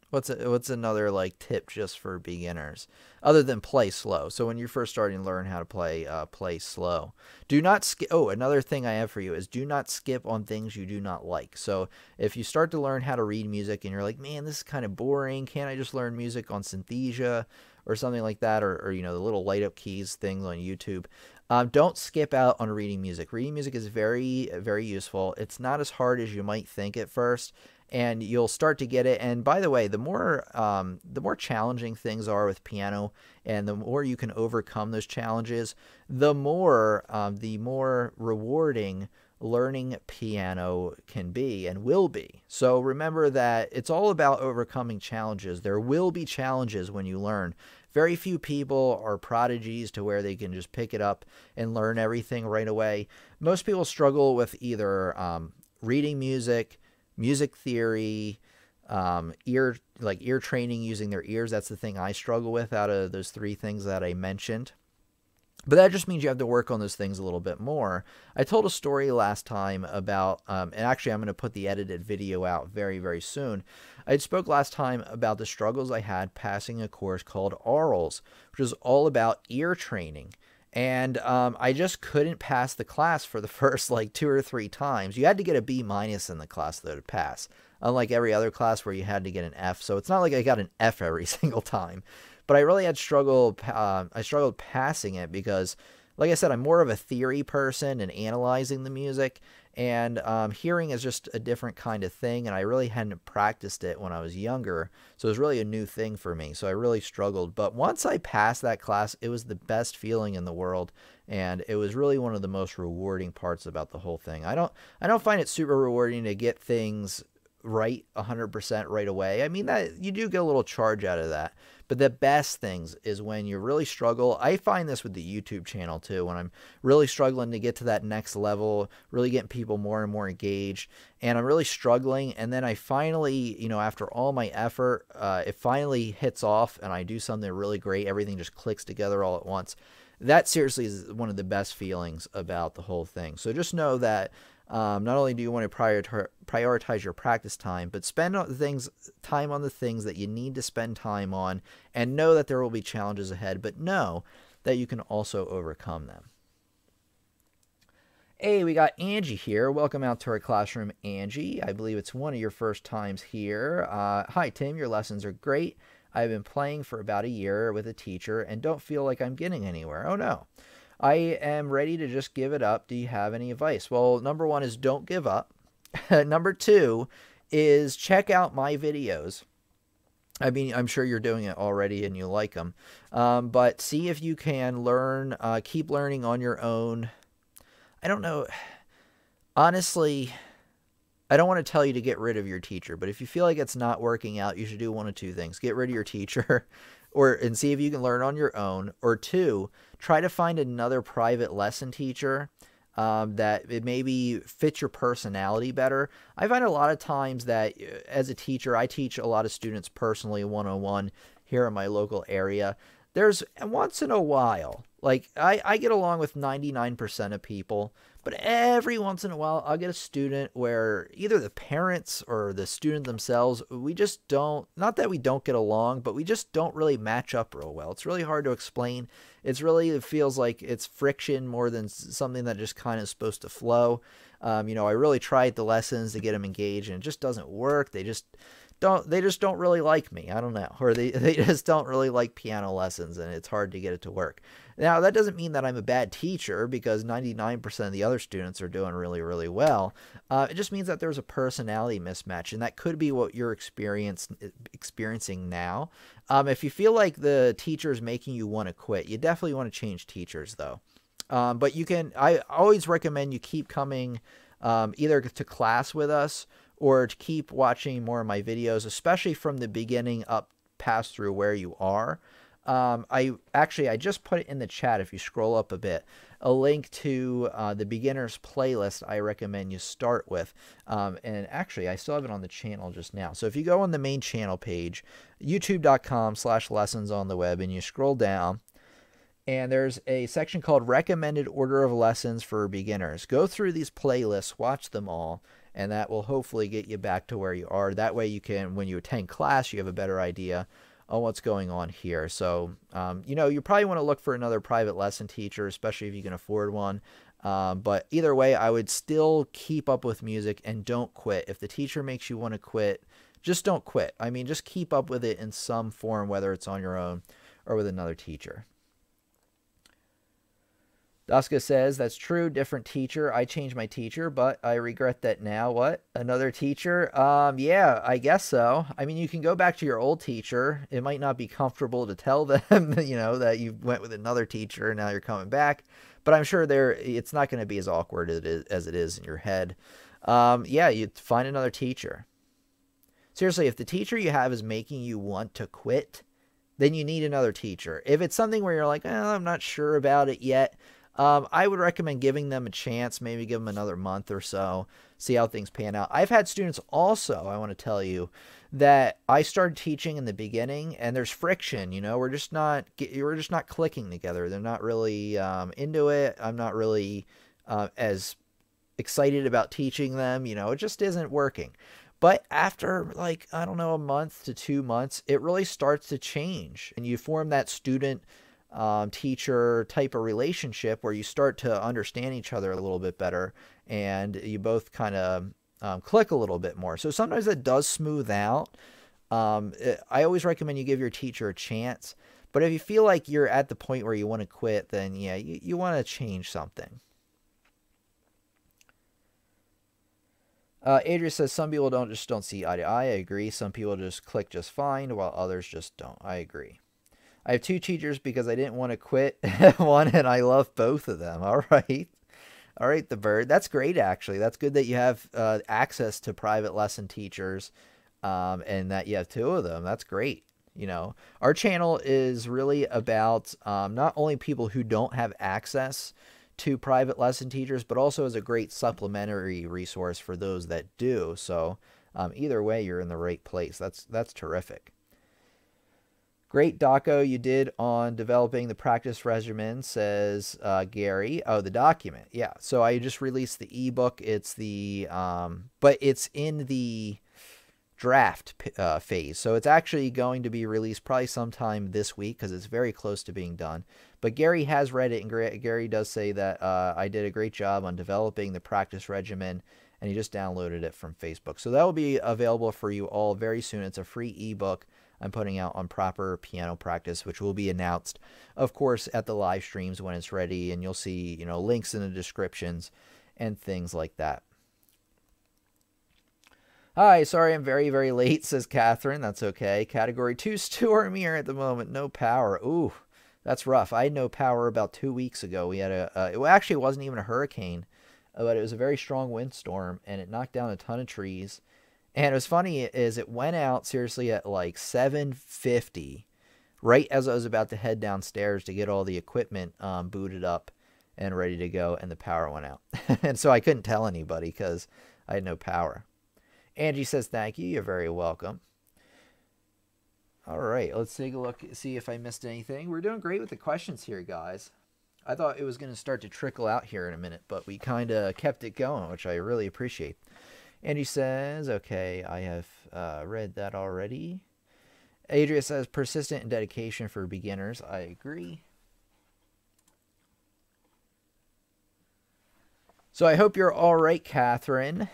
what's another like tip just for beginners other than play slow? So when you're first starting to learn how to play slow, do not skip. Oh, another thing I have for you is do not skip on things you do not like. So if you start to learn how to read music and you're like, man, this is kind of boring. Can't I just learn music on Synthesia or something like that? Or the little light up keys things on YouTube. Don't skip out on reading music. Reading music is very, very useful. It's not as hard as you might think at first, and you'll start to get it. And by the way, the more challenging things are with piano, and the more you can overcome those challenges, the more rewarding learning piano can be and will be. So remember that it's all about overcoming challenges. There will be challenges when you learn. Very few people are prodigies to where they can just pick it up and learn everything right away. Most people struggle with either reading music, music theory, ear training using their ears. That's the thing I struggle with out of those 3 things that I mentioned. But that just means you have to work on those things a little bit more. I told a story last time about, and actually I'm going to put the edited video out very, very soon. I spoke last time about the struggles I had passing a course called Aurals, which is all about ear training. And I just couldn't pass the class for the first like 2 or 3 times. You had to get a B- in the class though to pass, unlike every other class where you had to get an F. So it's not like I got an F every single time. But I really had struggled. I struggled passing it because, like I said, I'm more of a theory person and analyzing the music, and hearing is just a different kind of thing. And I really hadn't practiced it when I was younger, so it was really a new thing for me. So I really struggled. But once I passed that class, it was the best feeling in the world, and it was really one of the most rewarding parts about the whole thing. I don't find it super rewarding to get things right 100% right away. I mean, that you do get a little charge out of that. But the best things is when you really struggle. I find this with the YouTube channel too, when I'm really struggling to get to that next level, really getting people more and more engaged, and I'm really struggling. And then I finally, you know, after all my effort, it finally hits off and I do something really great. Everything just clicks together all at once. That seriously is one of the best feelings about the whole thing. So just know that not only do you want to prioritize your practice time, but spend time on the things that you need to spend time on, and know that there will be challenges ahead, but know that you can also overcome them. Hey, we got Angie here. Welcome out to our classroom, Angie. I believe it's one of your first times here. Hi, Tim. Your lessons are great. I've been playing for about a year with a teacher and don't feel like I'm getting anywhere. Oh, no. I am ready to just give it up. Do you have any advice? Well, number one is don't give up. Number two is check out my videos. I mean, I'm sure you're doing it already and you like them. But see if you can learn, keep learning on your own. I don't know. Honestly, I don't want to tell you to get rid of your teacher, but if you feel like it's not working out, you should do one of two things. Get rid of your teacher and see if you can learn on your own. Or two, try to find another private lesson teacher that it maybe fits your personality better. I find a lot of times that as a teacher, I teach a lot of students personally one-on-one here in my local area. There's once in a while, like I get along with 99% of people, but every once in a while I'll get a student where either the parents or the student themselves, we just don't, not that we don't get along, but we just don't really match up real well. It's really hard to explain. It feels like it's friction more than something that just kind of supposed to flow. You know, I really tried the lessons to get them engaged and it just doesn't work. They just don't really like me. I don't know. Or they just don't really like piano lessons and it's hard to get it to work. Now, that doesn't mean that I'm a bad teacher because 99% of the other students are doing really, really well. It just means that there's a personality mismatch, and that could be what you're experiencing now. If you feel like the teacher is making you want to quit, you definitely want to change teachers, though. But I always recommend you keep coming either to class with us or to keep watching more of my videos, especially from the beginning up past through where you are. I just put it in the chat, if you scroll up a bit, a link to the beginners playlist I recommend you start with. And actually, I still have it on the channel just now. So if you go on the main channel page, youtube.com/lessons on the web, and you scroll down, and there's a section called Recommended Order of Lessons for Beginners. Go through these playlists, watch them all, and that will hopefully get you back to where you are. That way you can, when you attend class, you have a better idea on what's going on here. So, you know, you probably want to look for another private lesson teacher, especially if you can afford one. But either way, I would still keep up with music and don't quit. If the teacher makes you want to quit, just don't quit. I mean, just keep up with it in some form, whether it's on your own or with another teacher. Daska says, that's true, different teacher. I changed my teacher, but I regret that now. What? Another teacher? Yeah, I guess so. I mean, you can go back to your old teacher. It might not be comfortable to tell them, you know, that you went with another teacher and now you're coming back. But I'm sure it's not going to be as awkward as it is in your head. Yeah, you find another teacher. Seriously, if the teacher you have is making you want to quit, then you need another teacher. If it's something where you're like, I'm not sure about it yet, I would recommend giving them a chance, maybe give them another month or so, see how things pan out. I've had students also, I want to tell you, that I started teaching in the beginning and there's friction, you know, we're just not clicking together. They're not really into it. I'm not really as excited about teaching them, you know, it just isn't working. But after, like, I don't know, a month to 2 months, it really starts to change and you form that student teacher type of relationship where you start to understand each other a little bit better and you both kind of click a little bit more. So sometimes that does smooth out. I always recommend you give your teacher a chance, but if you feel like you're at the point where you want to quit, then yeah, you want to change something. Adria says some people just don't see eye to eye. I agree. Some people just click just fine while others just don't. I agree. I have 2 teachers because I didn't want to quit one and I love both of them. All right. All right, the bird. That's great, actually. That's good that you have access to private lesson teachers, and that you have two of them. That's great. You know, our channel is really about not only people who don't have access to private lesson teachers, but also as a great supplementary resource for those that do. So either way, you're in the right place. That's terrific. Great doco you did on developing the practice regimen, says Gary. Oh, the document. Yeah. So I just released the ebook. It's the, but it's in the draft phase. So it's actually going to be released probably sometime this week because it's very close to being done. But Gary has read it, and Gary does say that I did a great job on developing the practice regimen, and he just downloaded it from Facebook. So that will be available for you all very soon. It's a free ebook I'm putting out on proper piano practice, which will be announced, of course, at the live streams when it's ready, and you'll see, you know, links in the descriptions and things like that. Hi, sorry I'm very, very late, says Catherine. That's okay. Category 2 storm here at the moment. No power. Ooh, that's rough. I had no power about 2 weeks ago. We had it actually wasn't even a hurricane, but it was a very strong windstorm, and it knocked down a ton of trees. And it was funny is it went out seriously at like 7:50, right as I was about to head downstairs to get all the equipment booted up and ready to go, and the power went out. And so I couldn't tell anybody because I had no power. Angie says, thank you. You're very welcome. All right, let's take a look, see if I missed anything. We're doing great with the questions here, guys. I thought it was going to start to trickle out here in a minute, but we kind of kept it going, which I really appreciate. Angie says, okay, I have read that already. Adria says, persistent and dedication for beginners. I agree. So I hope you're all right, Catherine.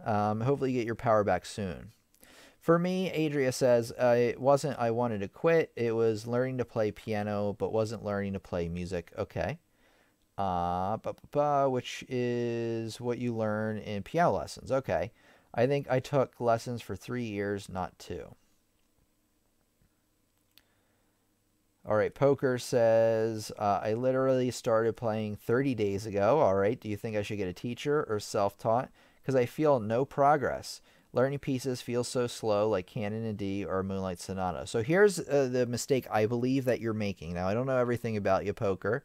Hopefully you get your power back soon. For me, Adria says, it wasn't I wanted to quit. It was learning to play piano, but wasn't learning to play music. Okay. Which is what you learn in piano lessons. Okay. I think I took lessons for 3 years, not 2. All right. Poker says, I literally started playing 30 days ago. All right. Do you think I should get a teacher or self-taught? Because I feel no progress. Learning pieces feel so slow, like Canon in D or Moonlight Sonata. So here's the mistake I believe that you're making. Now, I don't know everything about you, Poker,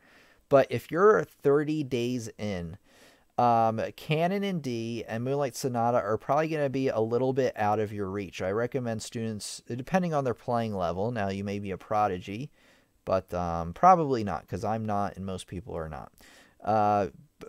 but if you're 30 days in, Canon in D and Moonlight Sonata are probably going to be a little bit out of your reach. I recommend students, depending on their playing level, now you may be a prodigy, but probably not, because I'm not and most people are not.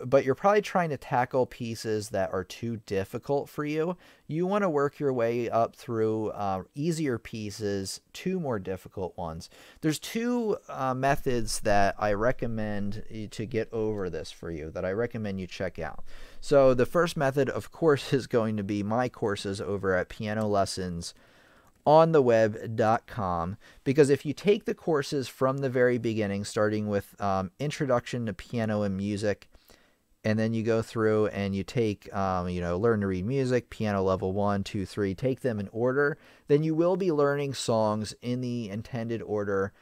But you're probably trying to tackle pieces that are too difficult for you. You want to work your way up through easier pieces to more difficult ones. There's two methods that I recommend to get over this for you, that I recommend you check out. So the first method, of course, is going to be my courses over at pianolessonsontheweb.com, because if you take the courses from the very beginning, starting with Introduction to Piano and Music, and then you go through and you take, learn to read music, piano level 1, 2, 3, take them in order, then you will be learning songs in the intended order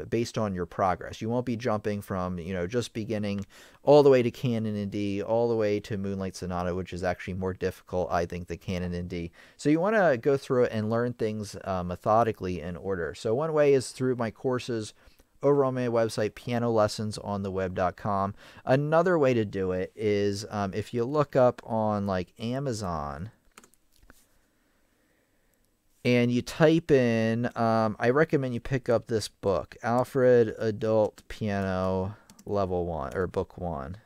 based on your progress. You won't be jumping from, just beginning all the way to Canon in D, all the way to Moonlight Sonata, which is actually more difficult, I think, than Canon in D. So you want to go through it and learn things methodically in order. So one way is through my courses over on my website, pianolessonsontheweb.com. Another way to do it is if you look up on like Amazon and you type in, I recommend you pick up this book, Alfred Adult Piano Level 1 or Book 1.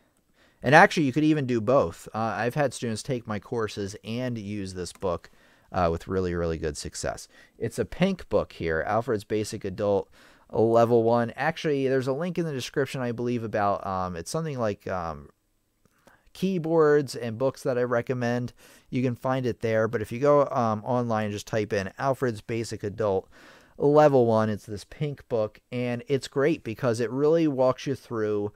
And actually, you could even do both. I've had students take my courses and use this book with really, really good success. It's a pink book here, Alfred's Basic Adult Level 1. Actually, there's a link in the description, I believe, about it's something like keyboards and books that I recommend. You can find it there, but if you go online and just type in Alfred's Basic Adult Level 1, it's this pink book, and it's great because it really walks you through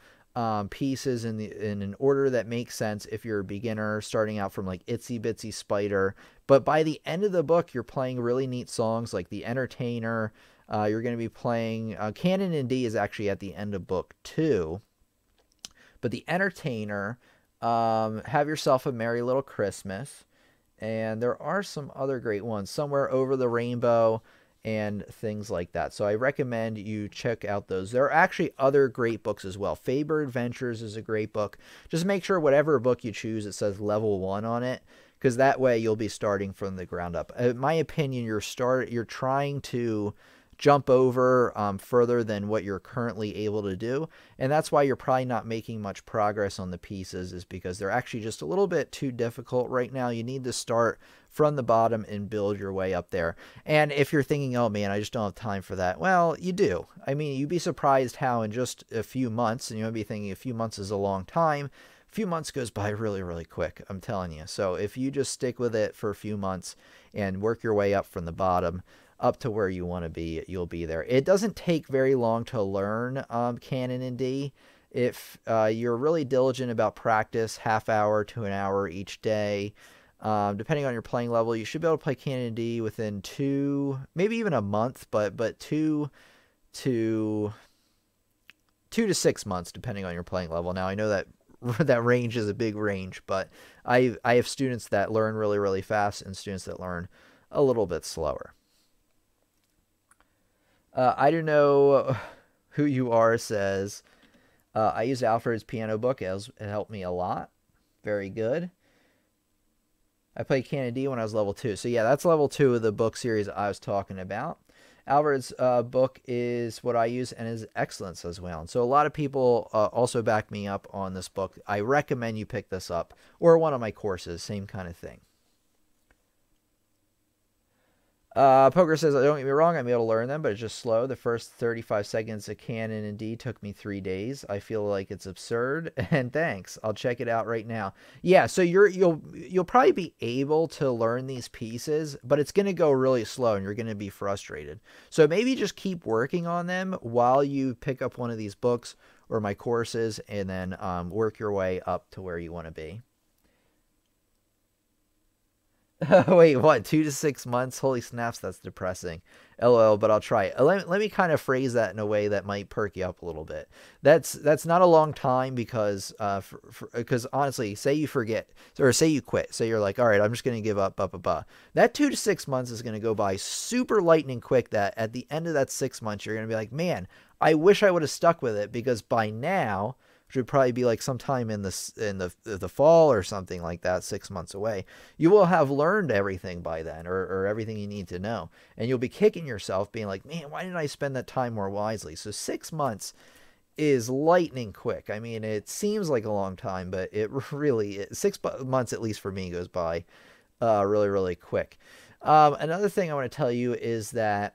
pieces in an order that makes sense if you're a beginner starting out from like Itsy Bitsy Spider. But by the end of the book, you're playing really neat songs like The Entertainer. You're going to be playing Canon in D is actually at the end of book 2, but The Entertainer Have Yourself a Merry Little Christmas. And there are some other great ones, Somewhere Over the Rainbow and things like that. So I recommend you check out those. There are actually other great books as well. Faber Adventures is a great book. Just make sure whatever book you choose, it says level 1 on it, because that way you'll be starting from the ground up. In my opinion, you're trying to jump over further than what you're currently able to do, and that's why you're probably not making much progress on the pieces, is because they're actually just a little bit too difficult right now. You need to start from the bottom and build your way up there. And if you're thinking, oh man, I just don't have time for that, well, you do. I mean, you'd be surprised how in just a few months, and you might be thinking a few months is a long time, a few months goes by really, really quick, I'm telling you. So if you just stick with it for a few months and work your way up from the bottom up to where you want to be, you'll be there. It doesn't take very long to learn canon in D. If you're really diligent about practice, half hour to an hour each day, depending on your playing level, you should be able to play canon in D within 2, maybe even a month, but 2 to 6 months, depending on your playing level. Now, I know that that range is a big range, but I have students that learn really, really fast and students that learn a little bit slower. I don't know who you are says, I use Alfred's piano book. It helped me a lot. Very good. I played canon D when I was level 2. So yeah, that's level 2 of the book series I was talking about. Alfred's book is what I use and is excellent as well. And so a lot of people also back me up on this book. I recommend you pick this up, or one of my courses, same kind of thing. Poker says, don't get me wrong, I'm able to learn them, but it's just slow. The first 35 seconds of canon in D took me 3 days. I feel like it's absurd, and thanks. I'll check it out right now. Yeah, so you'll probably be able to learn these pieces, but it's going to go really slow, and you're going to be frustrated. So maybe just keep working on them while you pick up one of these books or my courses, and then work your way up to where you want to be. Wait, what? 2 to 6 months? Holy snaps, that's depressing. LOL, but I'll try it. Let me kind of phrase that in a way that might perk you up a little bit. That's not a long time because honestly, say you forget or say you quit. Say you're like, all right, I'm just going to give up, That 2 to 6 months is going to go by super lightning quick, that at the end of that 6 months, you're going to be like, man, I wish I would have stuck with it, because by now, which would probably be like sometime in the fall or something like that, 6 months away, you will have learned everything by then, or everything you need to know. And you'll be kicking yourself being like, man, why didn't I spend that time more wisely? So 6 months is lightning quick. I mean, it seems like a long time, but it really, 6 months, at least for me, goes by really, really quick. Another thing I want to tell you is that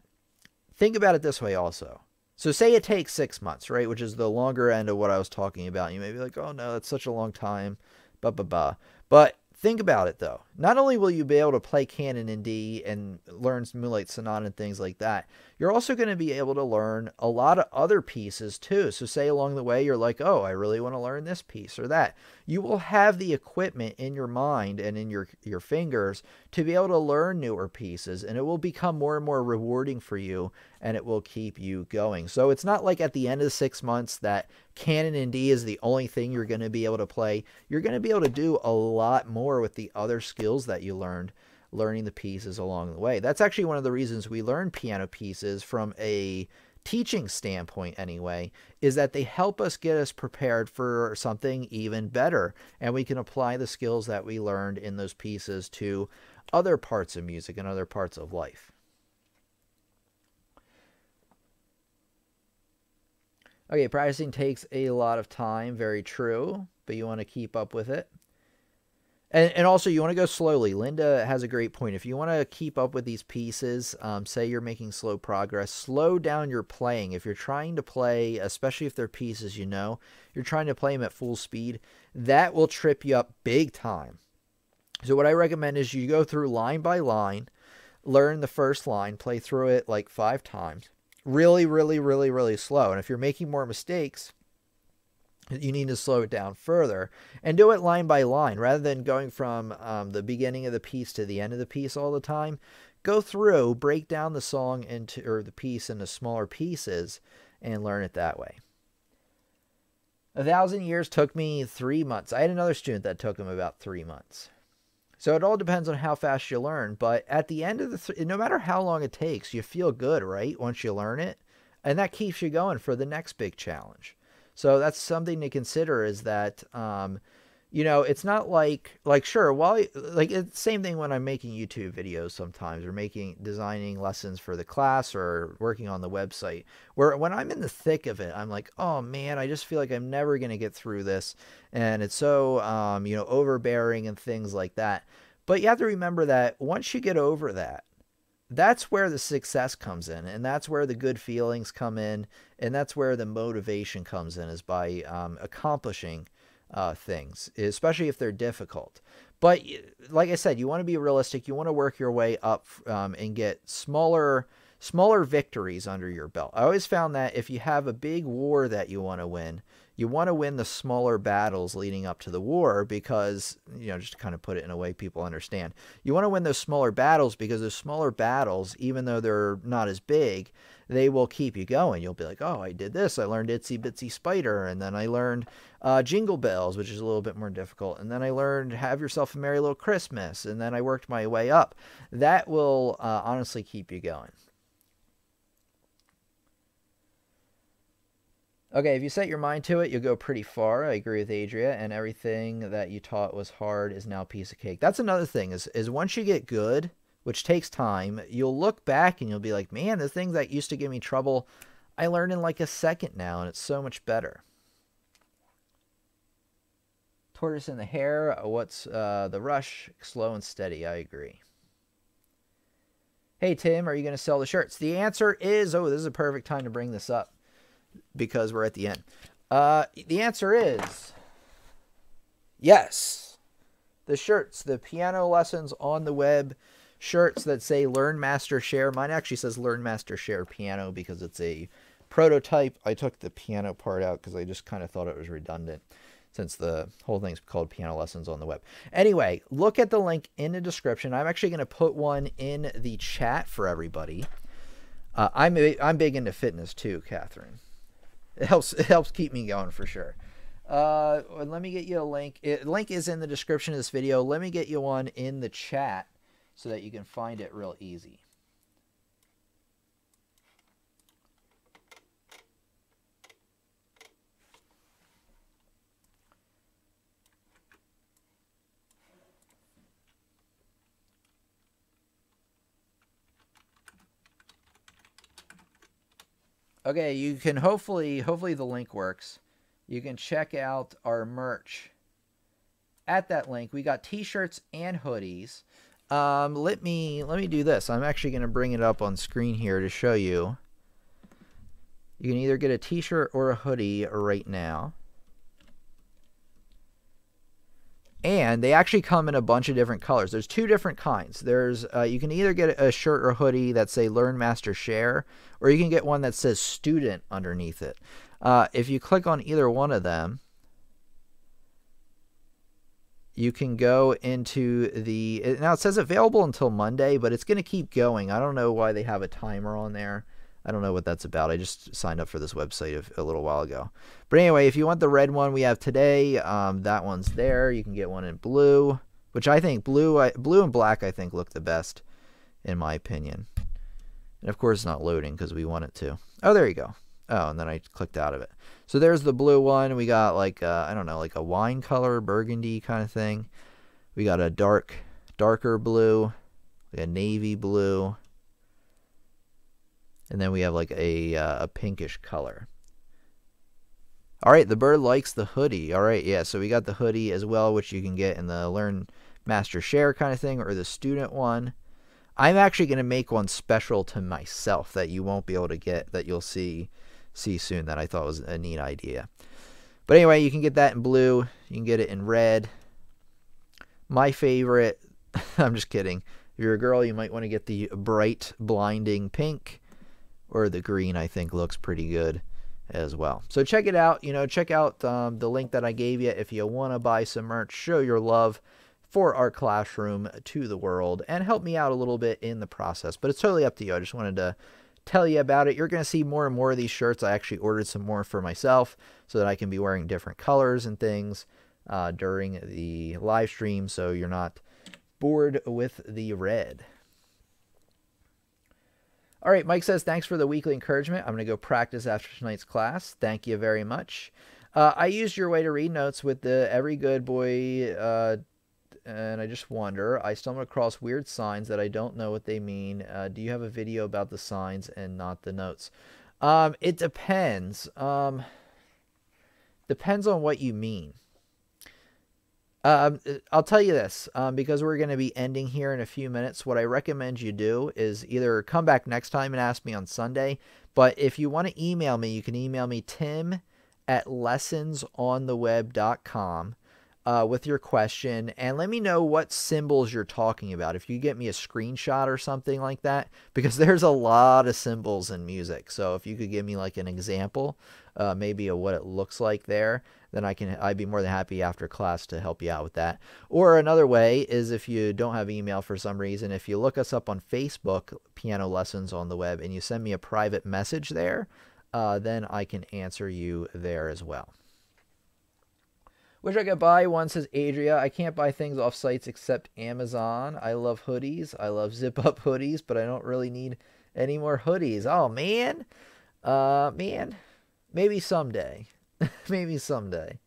think about it this way also. So say it takes 6 months, right? Which is the longer end of what I was talking about. You may be like, oh no, that's such a long time, But think about it though. Not only will you be able to play canon in D and learn Moonlight Sonata and things like that, you're also going to be able to learn a lot of other pieces too. So say along the way, you're like, oh, I really want to learn this piece or that. You will have the equipment in your mind and in your fingers to be able to learn newer pieces, and it will become more and more rewarding for you, and it will keep you going. So it's not like at the end of the 6 months that canon in D is the only thing you're going to be able to play. You're going to be able to do a lot more with the other skills that you learned, learning the pieces along the way. That's actually one of the reasons we learn piano pieces from a teaching standpoint anyway, is that they help us get us prepared for something even better, and we can apply the skills that we learned in those pieces to other parts of music and other parts of life. Okay, practicing takes a lot of time, very true, but you want to keep up with it. And also, you want to go slowly. Linda has a great point. If you want to keep up with these pieces, say you're making slow progress, slow down your playing. If you're trying to play, especially if they're pieces you know, you're trying to play them at full speed, that will trip you up big time. So what I recommend is you go through line by line, learn the first line, play through it like 5 times. Really, really, really, really slow. And if you're making more mistakes, you need to slow it down further and do it line by line rather than going from the beginning of the piece to the end of the piece all the time. Go through, break down the song or the piece into smaller pieces and learn it that way. 1,000 years took me 3 months. I had another student that took him about 3 months. So it all depends on how fast you learn. But at the end of the, no matter how long it takes, you feel good, right? Once you learn it. And that keeps you going for the next big challenge. So that's something to consider, is that, you know, it's not like sure, while like it's the same thing when I'm making YouTube videos sometimes, or designing lessons for the class, or working on the website, where when I'm in the thick of it, I'm like, oh man, I just feel like I'm never going to get through this. And it's so, you know, overbearing and things like that. But you have to remember that once you get over that, that's where the success comes in, and that's where the good feelings come in, and that's where the motivation comes in, is by accomplishing things, especially if they're difficult. But like I said, you want to be realistic. You want to work your way up and get smaller victories under your belt. I always found that if you have a big war that you want to win the smaller battles leading up to the war, because, you know, just to kind of put it in a way people understand, you want to win those smaller battles, because those smaller battles, even though they're not as big, they will keep you going. You'll be like, oh, I did this. I learned Itsy Bitsy Spider, and then I learned Jingle Bells, which is a little bit more difficult, and then I learned Have Yourself a Merry Little Christmas, and then I worked my way up. That will honestly keep you going. Okay, if you set your mind to it, you'll go pretty far. I agree with Adria, and everything that you taught was hard is now a piece of cake. That's another thing, is once you get good, which takes time, you'll look back and you'll be like, man, the things that used to give me trouble, I learned in like a second now, and it's so much better. Tortoise in the Hare, what's the rush? Slow and steady, I agree. Hey, Tim, are you going to sell the shirts? The answer is, oh, this is a perfect time to bring this up, because we're at the end. The answer is yes. The shirts, the piano lessons on the web, shirts that say Learn, Master, Share. Mine actually says Learn, Master, Share Piano, because it's a prototype. I took the piano part out because I just kind of thought it was redundant, since the whole thing's called Piano Lessons on the Web. Anyway, look at the link in the description. I'm actually going to put one in the chat for everybody. I'm big into fitness too, Catherine. It helps keep me going for sure. Let me get you a link. Link is in the description of this video. Let me get you one in the chat so that you can find it real easy. Okay, you can hopefully the link works. You can check out our merch at that link. We got t-shirts and hoodies. Let me do this. I'm actually going to bring it up on screen here to show you. You can either get a t-shirt or a hoodie right now. And they actually come in a bunch of different colors. There's two different kinds. There's you can either get a shirt or hoodie that say Learn, Master, Share, or you can get one that says Student underneath it. If you click on either one of them, you can go into the... Now it says available until Monday, but it's going to keep going. I don't know why they have a timer on there. I don't know what that's about. I just signed up for this website a little while ago. But anyway, if you want the red one we have today, that one's there. You can get one in blue, which I think blue and black I think look the best in my opinion. And of course it's not loading because we want it to. Oh, there you go. Oh, and then I clicked out of it. So there's the blue one. We got like I don't know, like a wine color, burgundy kind of thing. We got a darker blue, like a navy blue. And then we have like a pinkish color. All right, the bird likes the hoodie. All right, yeah, so we got the hoodie as well, which you can get in the Learn, Master, Share kind of thing, or the student one. I'm actually going to make one special to myself that you won't be able to get, that you'll see soon, that I thought was a neat idea. But anyway, you can get that in blue. You can get it in red. My favorite, I'm just kidding. If you're a girl, you might want to get the bright, blinding pink. Or the green, I think, looks pretty good as well. So check it out. You know, check out the link that I gave you if you want to buy some merch. Show your love for our classroom to the world and help me out a little bit in the process. But it's totally up to you. I just wanted to tell you about it. You're going to see more and more of these shirts. I actually ordered some more for myself so that I can be wearing different colors and things during the live stream, so you're not bored with the red. All right, Mike says, thanks for the weekly encouragement. I'm going to go practice after tonight's class. Thank you very much. I used your way to read notes with the Every Good Boy, and I just wonder, I stumbled across weird signs that I don't know what they mean. Do you have a video about the signs and not the notes? It depends. Depends on what you mean. I'll tell you this, because we're going to be ending here in a few minutes. What I recommend you do is either come back next time and ask me on Sunday, but if you want to email me, you can email me tim@lessonsontheweb.com with your question, and let me know what symbols you're talking about. If you get me a screenshot or something like that, because there's a lot of symbols in music. So if you could give me like an example, maybe of what it looks like there, then I'd be more than happy after class to help you out with that. Or another way is, if you don't have email for some reason, if you look us up on Facebook, Piano Lessons on the Web, and you send me a private message there, then I can answer you there as well. Wish I could buy one, says Adria. I can't buy things off sites except Amazon. I love hoodies. I love zip-up hoodies, but I don't really need any more hoodies. Oh, man. Man. Maybe someday. Maybe someday.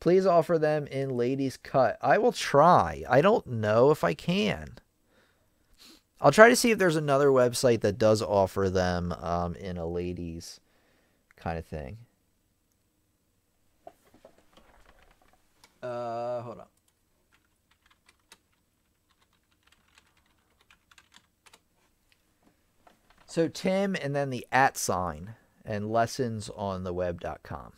Please offer them in ladies' cut. I will try. I don't know if I can. I'll try to see if there's another website that does offer them in a ladies kind of thing. Hold on. So Tim and then the @ sign and lessonsontheweb.com.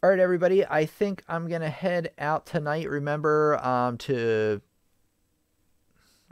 All right, everybody. I think I'm going to head out tonight. Remember to...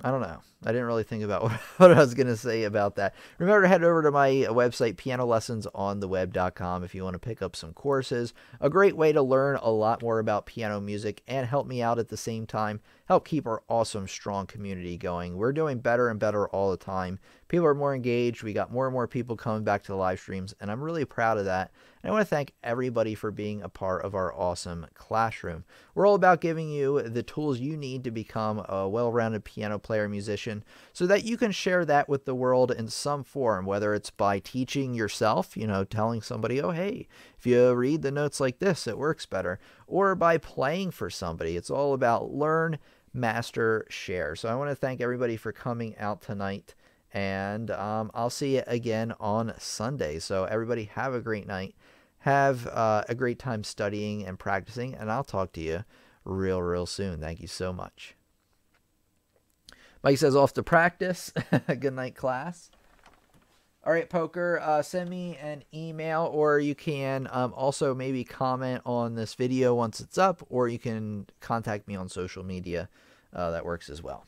I don't know. I didn't really think about what I was going to say about that. Remember to head over to my website, pianolessonsontheweb.com, if you want to pick up some courses. A great way to learn a lot more about piano music and help me out at the same time. Help keep our awesome, strong community going. We're doing better and better all the time. People are more engaged. We got more and more people coming back to the live streams, and I'm really proud of that. And I want to thank everybody for being a part of our awesome classroom. We're all about giving you the tools you need to become a well-rounded piano player, musician, so that you can share that with the world in some form, whether it's by teaching yourself, telling somebody, oh, hey, if you read the notes like this, it works better, or by playing for somebody. It's all about learn, master, share. So I want to thank everybody for coming out tonight, and I'll see you again on Sunday. So everybody have a great night. Have a great time studying and practicing, and I'll talk to you real soon. Thank you so much. Mike says off to practice. Good night, class. All right, Poker, send me an email, or you can also maybe comment on this video once it's up, or you can contact me on social media. That works as well.